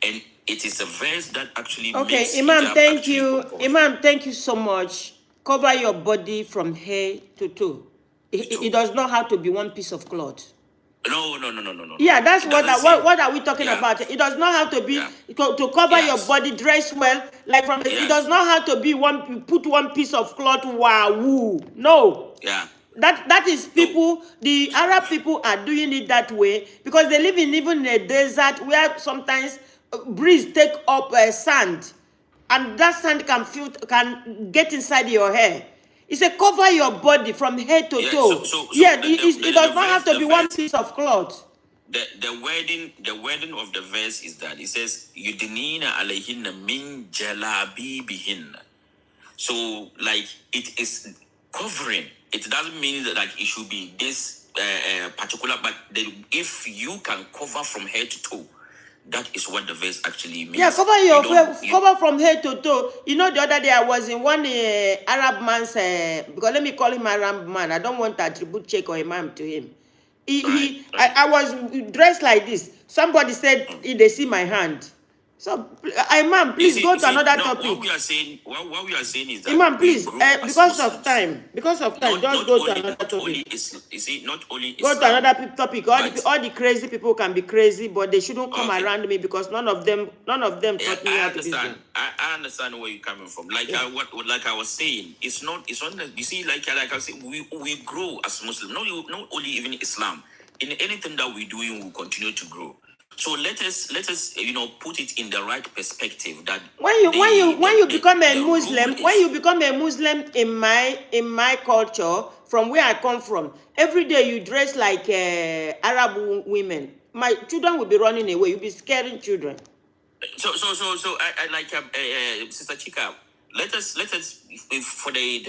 S4: and it is a verse that actually
S1: Okay,
S4: makes
S1: Imam,
S4: hijab
S1: thank
S4: actually
S1: you.
S4: compulsory.
S1: Imam, thank you so much. Cover your body from head to toe. It does not have to be one piece of cloth.
S4: No.
S1: Yeah, that's
S4: It
S1: what
S4: doesn't say-
S1: what are we talking
S4: Yeah.
S1: about? It does not have to be
S4: Yeah.
S1: to cover your
S4: Yes.
S1: body, dress well, like from. It
S4: Yes.
S1: does not have to be one. Put one piece of cloth. Wow, no.
S4: Yeah.
S1: That is people. The Arab people are doing it that way because they live in even a desert where sometimes breeze take up sand, and that sand can get inside your hair. It's a cover your body from head to
S4: Yeah,
S1: toe.
S4: so
S1: It does not have to be one piece of cloth.
S4: The wording of the verse is that it says yudnina alayhinna min jalabibihinna. So like it is covering. It doesn't mean that like it should be this particular, but if you can cover from head to toe, that is what the verse actually means.
S1: Yeah, cover
S4: You don't-
S1: cover from head to toe. You know, the other day I was in one Arab man's because let me call him Arab man. I don't want to attribute check or imam to him.
S4: Right.
S1: I was dressed like this. Somebody said they see my hand. So Imam, please
S4: You
S1: go
S4: see-
S1: to another
S4: no,
S1: topic.
S4: What we are saying is that
S1: Imam,
S4: we
S1: please,
S4: grow as
S1: because of
S4: Muslims.
S1: time, just go to another topic.
S4: Not only
S1: Go to
S4: Islam,
S1: another topic.
S4: but-
S1: All the crazy people can be crazy, but they shouldn't come
S4: Okay.
S1: around me because none of them
S4: Yeah,
S1: taught me
S4: I
S1: how to be.
S4: understand. I understand where you're coming from. Like I was saying, it's not. You see, like I say, we grow as Muslims. Not only even Islam. In anything that we do, we will continue to grow. So let us put it in the right perspective. That
S1: When you become a
S4: the
S1: Muslim,
S4: rule
S1: when
S4: is-
S1: you become a Muslim in my culture, from where I come from, every day you dress like Arab women. My children will be running away. You'll be scaring children.
S4: So I like Sister Chika. Let us if for the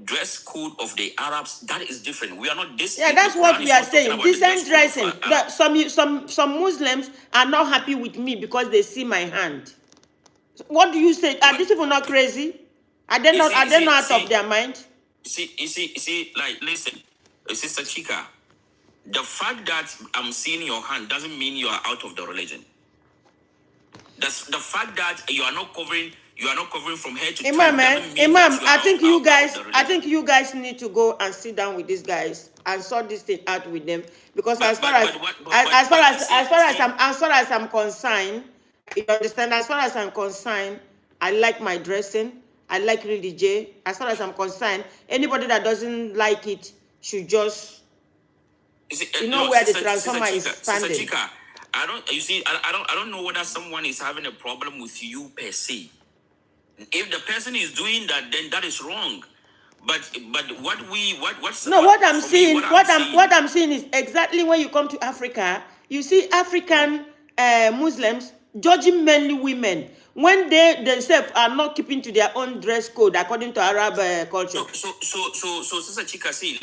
S4: dress code of the Arabs, that is different. We are not this.
S1: Yeah, that's
S4: the
S1: what
S4: Quran
S1: we
S4: is
S1: are
S4: not talking
S1: saying.
S4: about the
S1: Decent
S4: dress code
S1: dressing.
S4: of Arabs.
S1: Some Muslims are not happy with me because they see my hand. What do you say? Are these people not crazy? Are they not out of their mind?
S4: You see, like listen, Sister Chika, the fact that I'm seeing your hand doesn't mean you are out of the religion. That's the fact that you are not covering from head to toe.
S1: Imam,
S4: doesn't mean
S1: Imam,
S4: that you are
S1: I think
S4: out
S1: you
S4: of
S1: guys,
S4: the
S1: I
S4: religion.
S1: think you guys need to go and sit down with these guys and sort this thing out with them because
S4: But-
S1: as far
S4: but-
S1: as
S4: but- but-
S1: as far
S4: but-
S1: as
S4: see-
S1: as far as
S4: see-
S1: I'm concerned, you understand? As far as I'm concerned, I like my dressing. I like Lily J. As far as I'm concerned, anybody that doesn't like it should just You know where the transformer is standing.
S4: Sister Chika, I don't know whether someone is having a problem with you per se. If the person is doing that, then that is wrong. But what's
S1: No, what I'm
S4: for me,
S1: seeing,
S4: saying-
S1: what I'm seeing is exactly when you come to Africa, you see African Muslims judging mainly women when they themselves are not keeping to their own dress code according to Arab culture.
S4: So, Sister Chika, see,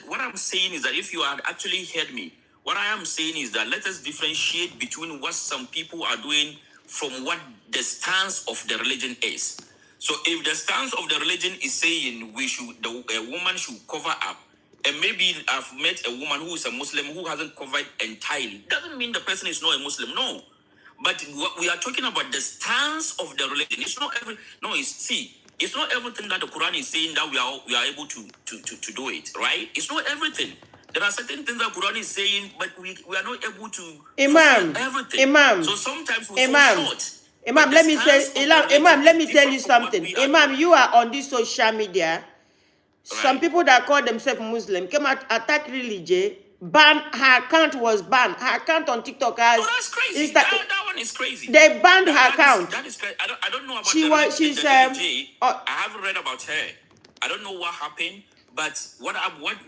S4: what I'm saying is that if you had actually heard me, what I am saying is that let us differentiate between what some people are doing from what the stance of the religion is. So, if the stance of the religion is saying a woman should cover up, and maybe I've met a woman who is a Muslim who hasn't covered entirely, doesn't mean the person is not a Muslim. No. But what we are talking about, the stance of the religion. It's not every. No, it's see. it's not everything that the Quran is saying that we are able to do it, right? It's not everything. There are certain things that Quran is saying, but we are not able to fulfill
S1: Imam,
S4: everything.
S1: Imam,
S4: So sometimes we fall
S1: Imam,
S4: short.
S1: Imam,
S4: But the
S1: let me say,
S4: stance of the religion
S1: Imam, let
S4: is
S1: me tell you
S4: different from what
S1: something.
S4: we are
S1: Imam,
S4: doing.
S1: you are on this social media. Some
S4: Right.
S1: people that call themselves Muslim came out, attack religion, ban her account was banned. Her account on TikTok has
S4: Oh, that's crazy.
S1: Insta.
S4: That one is crazy.
S1: They banned her account.
S4: That is crazy. I don't know about
S1: She
S4: the
S1: was,
S4: Lily
S1: she's
S4: J. I haven't read about her. I don't know what happened, but what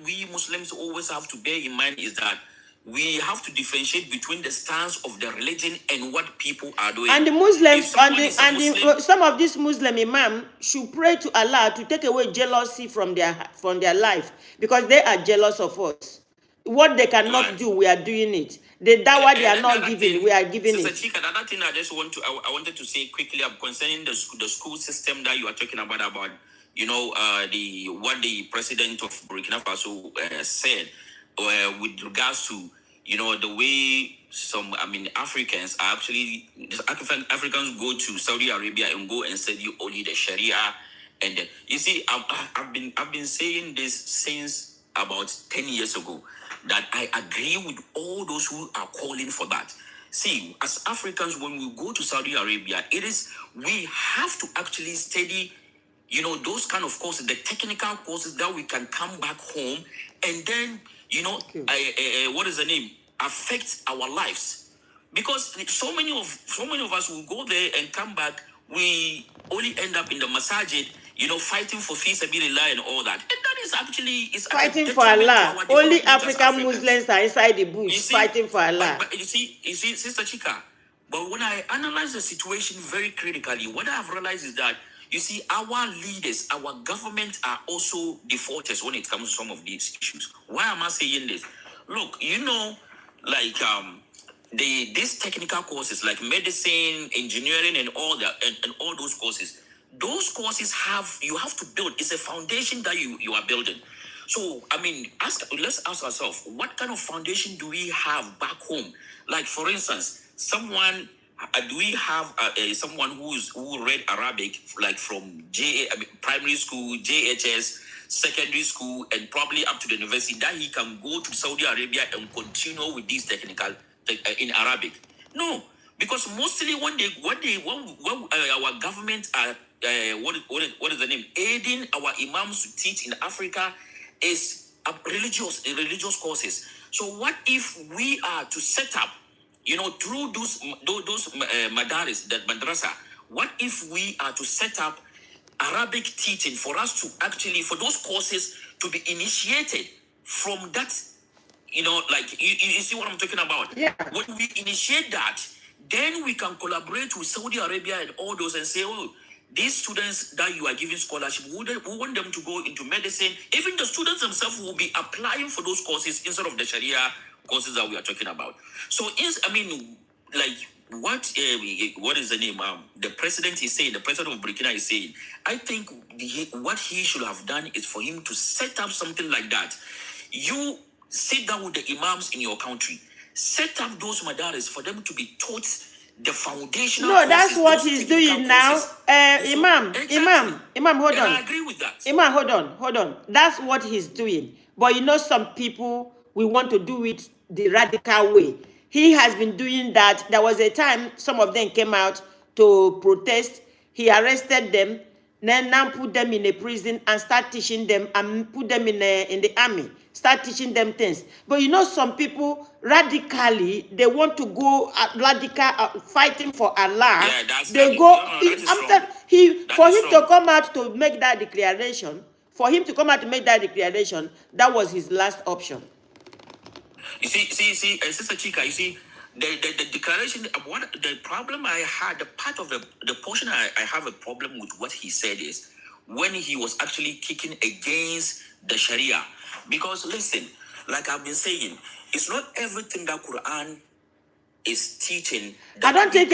S4: we Muslims always have to bear in mind is that we have to differentiate between the stance of the religion and what people are doing.
S1: and the
S4: If
S1: Muslims
S4: someone is a Muslim,
S1: some of these Muslim imam should pray to Allah to take away jealousy from their life, because they are jealous of us. What they cannot
S4: Right.
S1: do, we are doing it. The dawah they are
S4: then
S1: not
S4: another
S1: giving,
S4: thing,
S1: we are giving
S4: Sister
S1: it.
S4: Chika, another thing I wanted to say quickly concerning the school system that you are talking about, what the president of Burkina Faso said with regards to, the way Africans are actually, Africans go to Saudi Arabia and go and study only the Sharia. And you see, I've been saying this since about 10 years ago, that I agree with all those who are calling for that. See, as Africans, when we go to Saudi Arabia, we have to actually study, those kind of courses, the technical courses that we can come back home and then, what is the name? Affect our lives. Because so many of us will go there and come back, we only end up in the masajid, fighting for fi sabilillah and all that. And that is actually
S1: Fighting for Allah. Only African
S4: Muslims
S1: Muslims are inside the bush fighting for Allah.
S4: But you see, Sister Chika, but when I analyze the situation very critically, what I have realized is that, you see, our leaders, our government are also defaulters when it comes to some of these issues. Why am I saying this? Look, like these technical courses like medicine, engineering, and all that, and all those courses you have to build. It's a foundation that you are building. So let's ask ourselves, what kind of foundation do we have back home? Like, for instance, do we have someone who read Arabic, like from primary school, JHS, secondary school, and probably up to the university, that he can go to Saudi Arabia and continue with these technical in Arabic? No, because mostly when our government are what is the name, aiding our imams to teach in Africa is religious courses. So what if we are to set up, through those madaris, that madrasa, what if we are to set up Arabic teaching for us to actually, for those courses to be initiated from that, like, you see what I'm talking about?
S1: Yeah.
S4: When we initiate that, then we can collaborate with Saudi Arabia and all those and say, oh, these students that you are giving scholarship, we want them to go into medicine. Even the students themselves will be applying for those courses instead of the Sharia courses that we are talking about. So, what is the name? The president is saying, the president of Burkina is saying, I think what he should have done is for him to set up something like that. You sit down with the imams in your country, set up those madaris for them to be taught the foundational
S1: No, that's
S4: courses,
S1: what
S4: those
S1: he's
S4: technical
S1: doing now.
S4: courses.
S1: Imam,
S4: Exactly.
S1: Imam, hold
S4: And
S1: on.
S4: I agree with that.
S1: Imam, hold on. That's what he's doing. But some people, we want to do it the radical way. He has been doing that. There was a time some of them came out to protest. He arrested them, then now put them in a prison and start teaching them, and put them in the army, start teaching them things. But some people radically, they want to go radical, fighting for Allah.
S4: Yeah, that's
S1: they
S4: right.
S1: go
S4: No, that is
S1: after
S4: wrong.
S1: for
S4: That is
S1: him to
S4: wrong.
S1: come out to make that declaration. For him to come out to make that declaration, that was his last option.
S4: You see, Sister Chika, you see, the declaration, the problem I had, the part of the portion I have a problem with what he said is when he was actually kicking against the Sharia. Because listen, like I've been saying, it's not everything that Quran is teaching.
S1: I don't think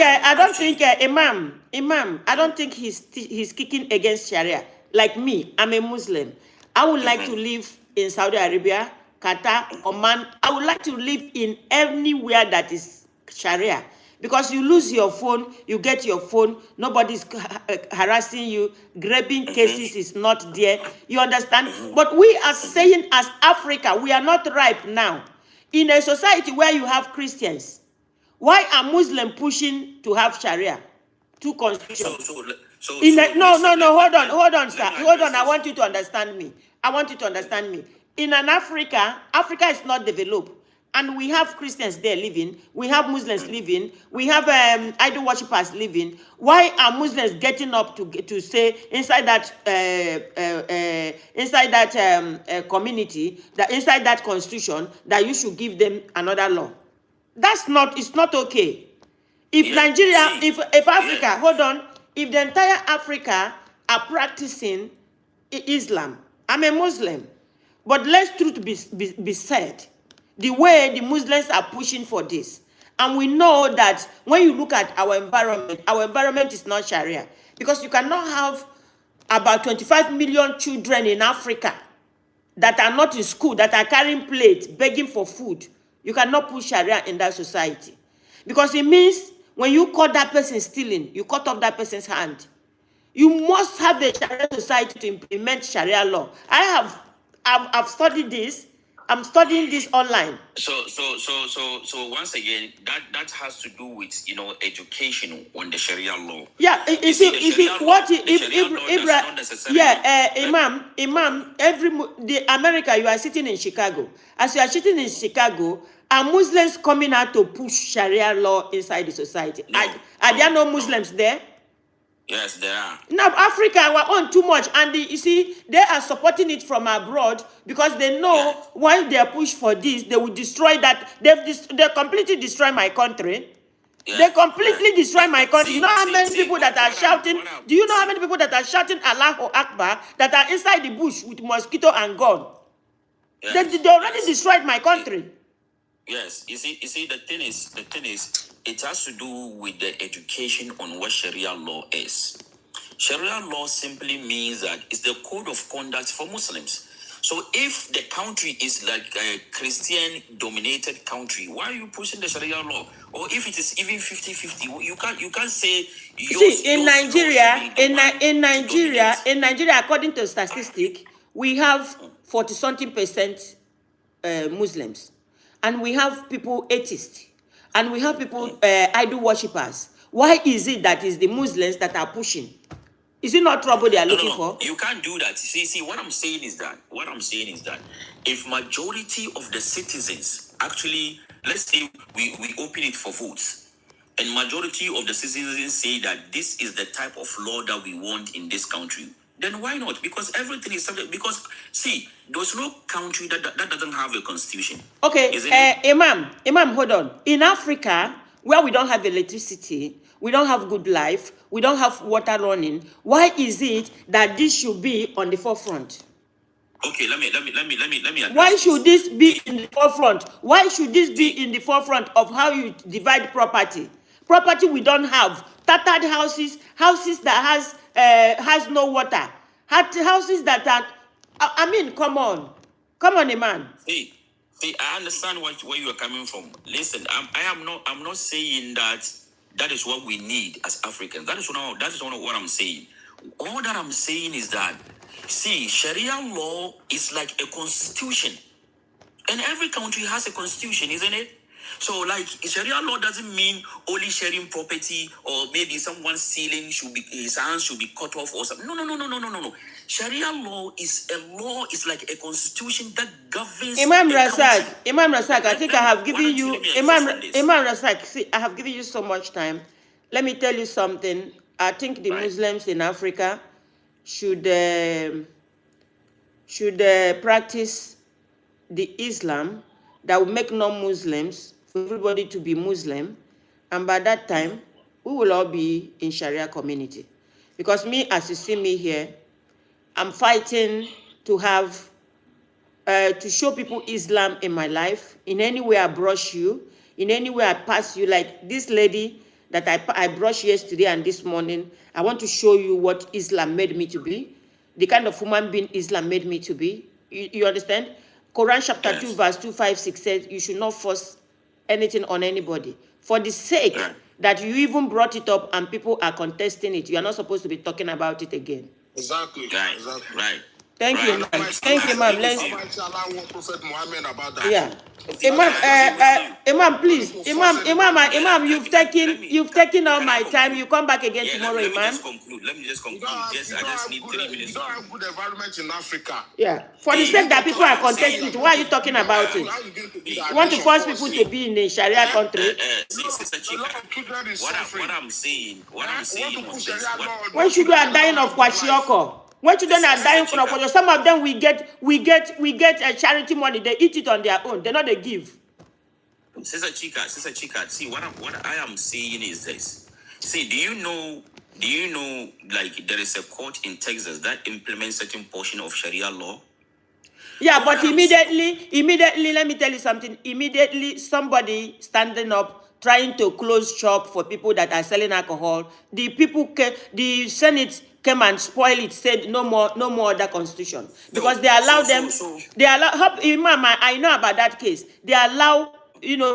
S1: Imam, I don't think he's kicking against Sharia. Like me, I'm a Muslim. I would like to live in Saudi Arabia, Qatar, Oman. I would like to live in anywhere that is Sharia, Because you lose your phone, you get your phone, nobody's harassing you, grabbing cases is not there. You understand? But we are saying as Africa, we are not ripe now. In a society where you have Christians, why are Muslims pushing to have Sharia? Two constitutions. Hold on, sir. Hold on. I want you to understand me. In an Africa is not developed. And we have Christians there living, we have Muslims living, we have idol worshippers living. Why are Muslims getting up to say inside that community, that inside that constitution, that you should give them another law? It's not okay. If Nigeria, if Africa, hold on, if the entire Africa are practicing Islam, I'm a Muslim, but let's truth be said, the way the Muslims are pushing for this, and we know that when you look at our environment is not Sharia, because you cannot have about 25 million children in Africa that are not in school, that are carrying plates, begging for food. You cannot put Sharia in that society, because it means when you caught that person stealing, you cut off that person's hand. You must have a Sharia society to implement Sharia law. I've studied this. I'm studying this online.
S4: So once again, that has to do with education on the Sharia law.
S1: Yeah, you see what Imam, the America, you are sitting in Chicago. As you are sitting in Chicago, are Muslims coming out to push Sharia law inside the society? Are there no Muslims there?
S4: Yes, there are.
S1: Now, Africa, we're on too much. And you see, they are supporting it from abroad because they know while they are pushed for this, they will destroy that. They completely destroy my country. Yeah. They completely destroy my country. You know how many people that are shouting? Do you know how many people that are shouting Allahu Akbar that are inside the bush with mosquito and gun? Yes. They already destroyed my country.
S4: Yes. You see, the thing is, it has to do with the education on what Sharia law is. Sharia law simply means that it's the code of conduct for Muslims. So if the country is like a Christian-dominated country, why are you pushing the Sharia law? Or if it is even 50-50, you can't say.
S1: In Nigeria, according to statistics, we have 40-something% Muslims, and we have people atheists. And we have people, idol worshippers. Why is it that it's the Muslims that are pushing? Is it not trouble they are looking for?
S4: You can't do that. See, what I'm saying is that if majority of the citizens actually, let's say we open it for votes, and majority of the citizens say that this is the type of law that we want in this country, then why not? Because everything is subject. Because see, there's no country that doesn't have a constitution.
S1: Okay, Imam, hold on. In Africa, where we don't have electricity, we don't have good life, we don't have water running, why is it that this should be on the forefront?
S4: Okay, let me
S1: why should this be in the forefront? Why should this be in the forefront of how you divide property? Property we don't have. Tattered houses that has no water. Houses that are, I mean, come on, man.
S4: See, I understand where you are coming from. Listen, I'm not saying that is what we need as Africans. That is not what I'm saying. All that I'm saying is that, see, Sharia law is like a constitution, and every country has a constitution, isn't it? So, like, Sharia law doesn't mean only sharing property, or maybe someone stealing his hands should be cut off or something. No. Sharia law is like a constitution that governs.
S1: Imam Rasak, I think I have given you, Imam Rasak, see, I have given you so much time. Let me tell you something. I think the Muslims in Africa should practice the Islam that will make non-Muslims, for everybody to be Muslim, and by that time, we will all be in Sharia community. Because me, as you see me here, I'm fighting to have, to show people Islam in my life. In any way I brush you, in any way I pass you, like this lady that I brushed yesterday and this morning, I want to show you what Islam made me to be, the kind of human being Islam made me to be. You understand? Quran chapter 2 verse 256 says you should not force anything on anybody. For the sake that you even brought it up and people are contesting it. You are not supposed to be talking about it again.
S3: Exactly.
S4: Right,
S3: Exactly.
S4: right.
S1: Thank
S4: right.
S1: you, ma'am. Thank you, ma'am. Let's.
S3: Let's allow one Prophet Muhammad about that.
S1: Yeah.
S3: Too.
S1: Imam, please. Imam, you've taken all
S4: Can I
S1: my time.
S4: conclude?
S1: You come back again
S4: Yeah,
S1: tomorrow,
S4: let me
S1: Imam.
S4: just conclude. Let me just
S3: You
S4: conclude.
S3: don't have,
S4: Just,
S3: you
S4: I
S3: don't
S4: just
S3: have
S4: need
S3: good,
S4: 3 minutes
S3: you
S4: to
S3: don't
S4: conclude.
S3: have good environment in Africa.
S1: Yeah. For the
S4: Hey,
S1: sake that people are
S4: what I'm
S1: contesting
S4: saying-
S1: it, why are you talking about it?
S3: How you going to do
S4: You
S3: that?
S1: You want to
S3: You're
S1: force
S3: forcing.
S1: people to be in a Sharia country?
S4: Sister
S3: A lot
S4: Chika,
S3: of children is
S4: what
S3: suffering.
S4: I'm saying
S3: Want to
S4: was
S3: push
S4: this.
S3: Sharia
S4: What,
S3: law on
S1: When
S3: those
S1: children are
S3: that
S1: dying
S3: don't
S1: of
S3: have good life.
S1: kwashiorkor, when children are
S4: Sister
S1: dying from
S4: Chika.
S1: kwashiorkor, some of them we get a charity money. They eat it on their own. They not they give.
S4: Sister Chika, see what I am saying is this. See, do you know like there is a court in Texas that implements certain portion of Sharia law?
S1: Yeah,
S4: What
S1: but
S4: I'm
S1: immediately, let me tell you something. Immediately, somebody standing up trying to close shop for people that are selling alcohol. The Senate came and spoiled it. Said no more other constitution because they allow them. They allow. Imam, I know about that case. They allow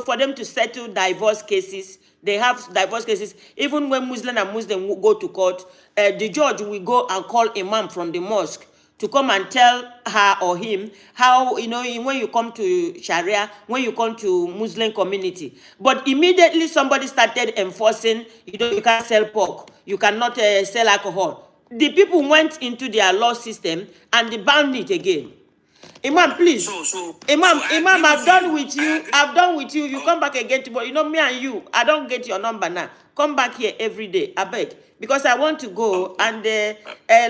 S1: for them to settle divorce cases. They have divorce cases. Even when Muslim and Muslim go to court, the judge will go and call imam from the mosque to come and tell her or him how, when you come to Sharia, when you come to Muslim community. But immediately somebody started enforcing, you can't sell pork, you cannot sell alcohol. The people went into their law system and they banned it again. Imam, please. Imam, I've done with you. I've done with you. You come back again tomorrow. Me and you, I don't get your number now. Come back here every day, I beg. Because I want to go and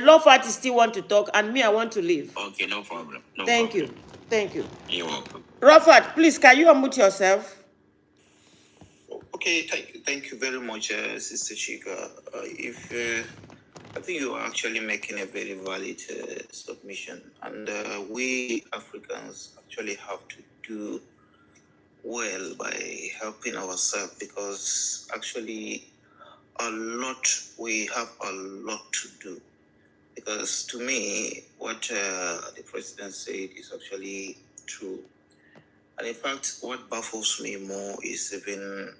S1: Law Party still want to talk and me, I want to leave.
S4: Okay, no problem.
S1: Thank you. Thank you.
S4: You're welcome.
S1: Rafat, please, can you unmute yourself?
S5: Okay, thank you very much, Sister Chika. I think you are actually making a very valid submission, and we Africans actually have to do well by helping ourselves because actually we have a lot to do. Because to me, what the president said is actually true. And in fact, what baffles me more is even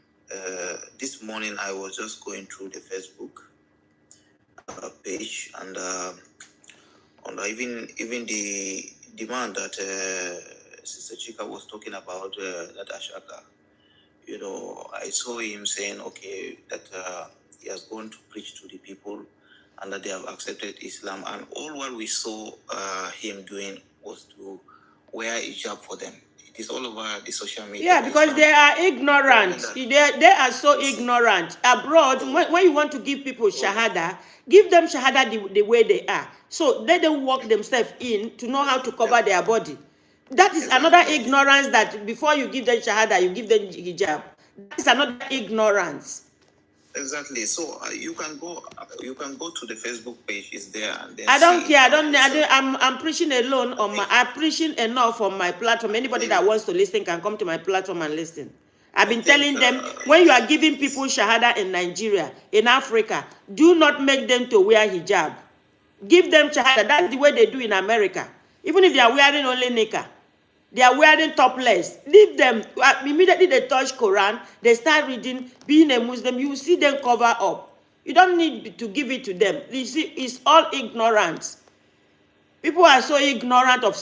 S5: this morning I was just going through the Facebook page and even the demand that Sister Chika was talking about, that Ashaka, I saw him saying, okay, that he has gone to preach to the people and that they have accepted Islam. And all what we saw him doing was to wear hijab for them. It is all over the social media.
S1: Yeah, because they are ignorant. They are so ignorant. Abroad, when you want to give people shahada, give them shahada the way they are. So let them work themselves in to know how to cover their body. That is another ignorance, that before you give them shahada, you give them hijab. That is another ignorance.
S5: Exactly. So you can go to the Facebook page. It's there. And
S1: I don't care. I'm preaching alone I'm preaching enough on my platform. Anybody that wants to listen can come to my platform and listen. I've been telling them, when you are giving people shahada in Nigeria, in Africa, do not make them to wear hijab. Give them shahada. That's the way they do in America. Even if they are wearing only nikah, they are wearing topless. Leave them. Immediately they touch Quran, they start reading, being a Muslim, you see them cover up. You don't need to give it to them. You see, it's all ignorance. People are so ignorant of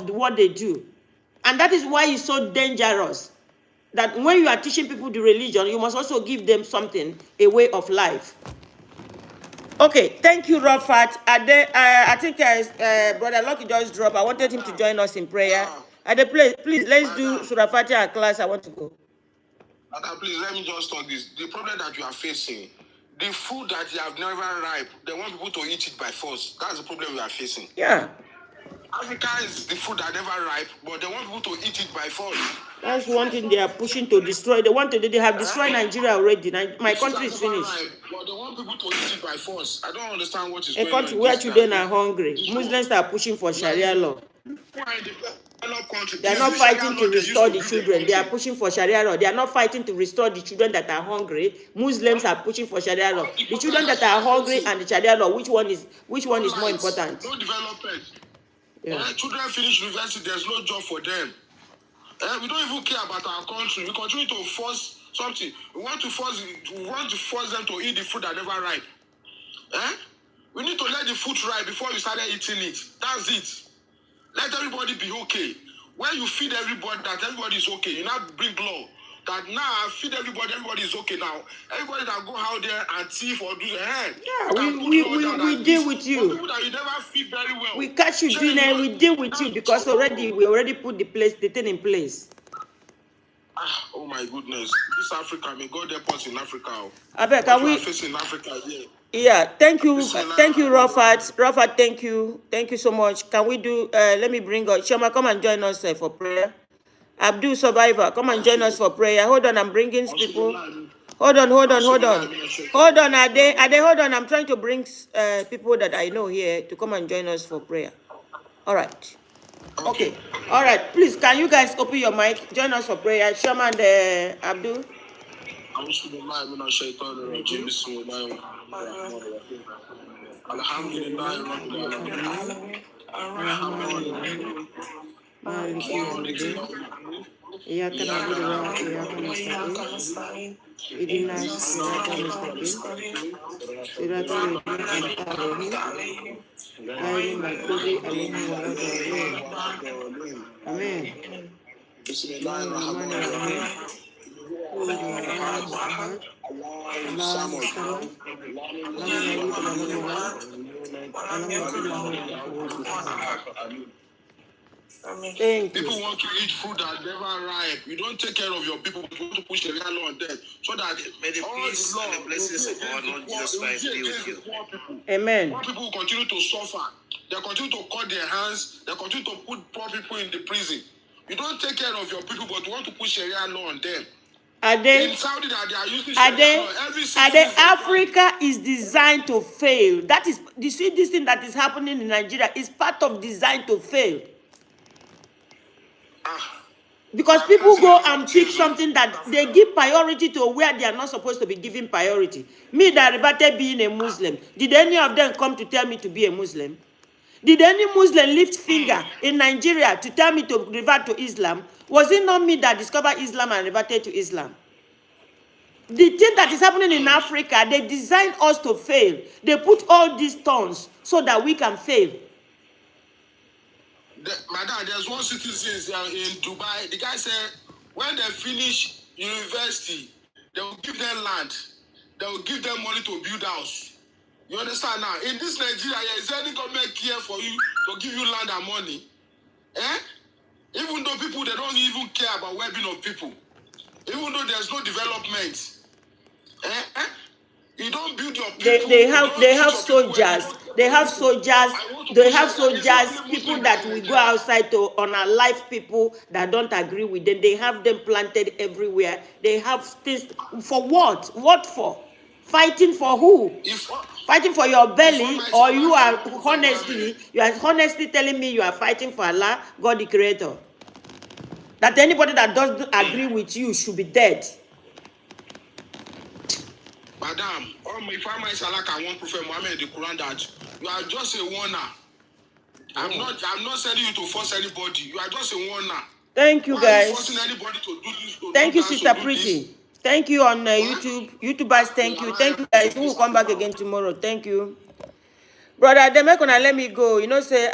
S1: what they do. And that is why it's so dangerous. That when you are teaching people the religion, you must also give them something, a way of life. Okay, thank you, Rafat. I think Brother Lucky just dropped. I wanted him to join us in prayer. Please, let's do Surah Fatiha class. I want to go.
S3: Madam, please let me just talk this. The problem that you are facing, the food that you have never ripe, they want people to eat it by force. That's the problem we are facing.
S1: Yeah.
S3: Africa is the food that never ripe, but they want people to eat it by force.
S1: That's one thing they are pushing to destroy. They have destroyed Nigeria already. My country is finished.
S3: Ripe, but they want people to eat it by force. I don't understand what is
S1: A
S3: going on.
S1: country where children are hungry. Muslims are pushing for Sharia law. They are not fighting to restore the children. They are pushing for Sharia law. They are not fighting to restore the children that are hungry. Muslims are pushing for Sharia law. The children that are hungry and the Sharia law, which one is more important?
S3: No development.
S1: Yeah.
S3: Children finish university, there's no job for them. We don't even care about our country. We continue to force something. We want to force them to eat the food that never ripe. Eh? We need to let the food ripe before we start eating it. That's it. Let everybody be okay. When you feed everybody that everybody is okay, you now bring law that now feed everybody is okay now. Everybody that go out there and thief or do
S1: we deal with you.
S3: People that you never feed very well.
S1: We catch you doing it, we deal with you because we already put the thing in place.
S3: Oh my goodness. This Africa, may God help us in Africa.
S1: I bet can we
S3: facing Africa here.
S1: Yeah, thank you, Rafat. Rafat, thank you so much. Can we do? Let me bring up Shoma. Come and join us for prayer. Abdul Survivor, come and join us for prayer. Hold on, I'm bringing people. Hold on. Hold on, Ade, hold on. I'm trying to bring people that I know here to come and join us for prayer. All right. Okay. All right. Please, can you guys open your mic? Join us for prayer. Shoma and Abdul. Amen.
S3: People want to eat food that never ripe. You don't take care of your people. You want to push a law on them so that
S5: may the peace and the blessings of our Lord Jesus Christ be with you.
S1: Amen.
S3: Poor people will continue to suffer. They continue to cut their hands. They continue to put poor people in the prison. You don't take care of your people, but you want to push Sharia law on them. In Saudi, they are using Sharia law.
S1: Africa is designed to fail. That is, you see, this thing that is happening in Nigeria is part of design to fail. Because people go and pick something that they give priority to where they are not supposed to be giving priority. Me that reverted being a Muslim, did any of them come to tell me to be a Muslim? Did any Muslim lift finger in Nigeria to tell me to revert to Islam? Was it not me that discovered Islam and reverted to Islam? The thing that is happening in Africa, they designed us to fail. They put all these thorns so that we can fail.
S3: Madam, there's one citizen in Dubai. The guy said when they finish university, they will give them land. They will give them money to build house. You understand now? In this Nigeria, is there any government care for you to give you land and money? Eh? Even though people, they don't even care about well-being of people. Even though there's no development. Eh? You don't build your people.
S1: They have soldiers. They have soldiers. People that will go outside to unalive people that don't agree with them. They have them planted everywhere. They have things for what? What for? Fighting for who? Fighting for your belly, or you are honestly telling me you are fighting for Allah, God the Creator? That anybody that doesn't agree with you should be dead.
S3: Madam, if I might like I want Prophet Muhammad in the Quran that you are just a warner. I'm not sending you to force anybody. You are just a warner.
S1: Thank you, guys.
S3: Forcing anybody to do this,
S1: thank you, Sister Pretty. Thank you on YouTubers. Thank you guys. We will come back again tomorrow. Thank you, brother. They're not gonna let me go. You know, say.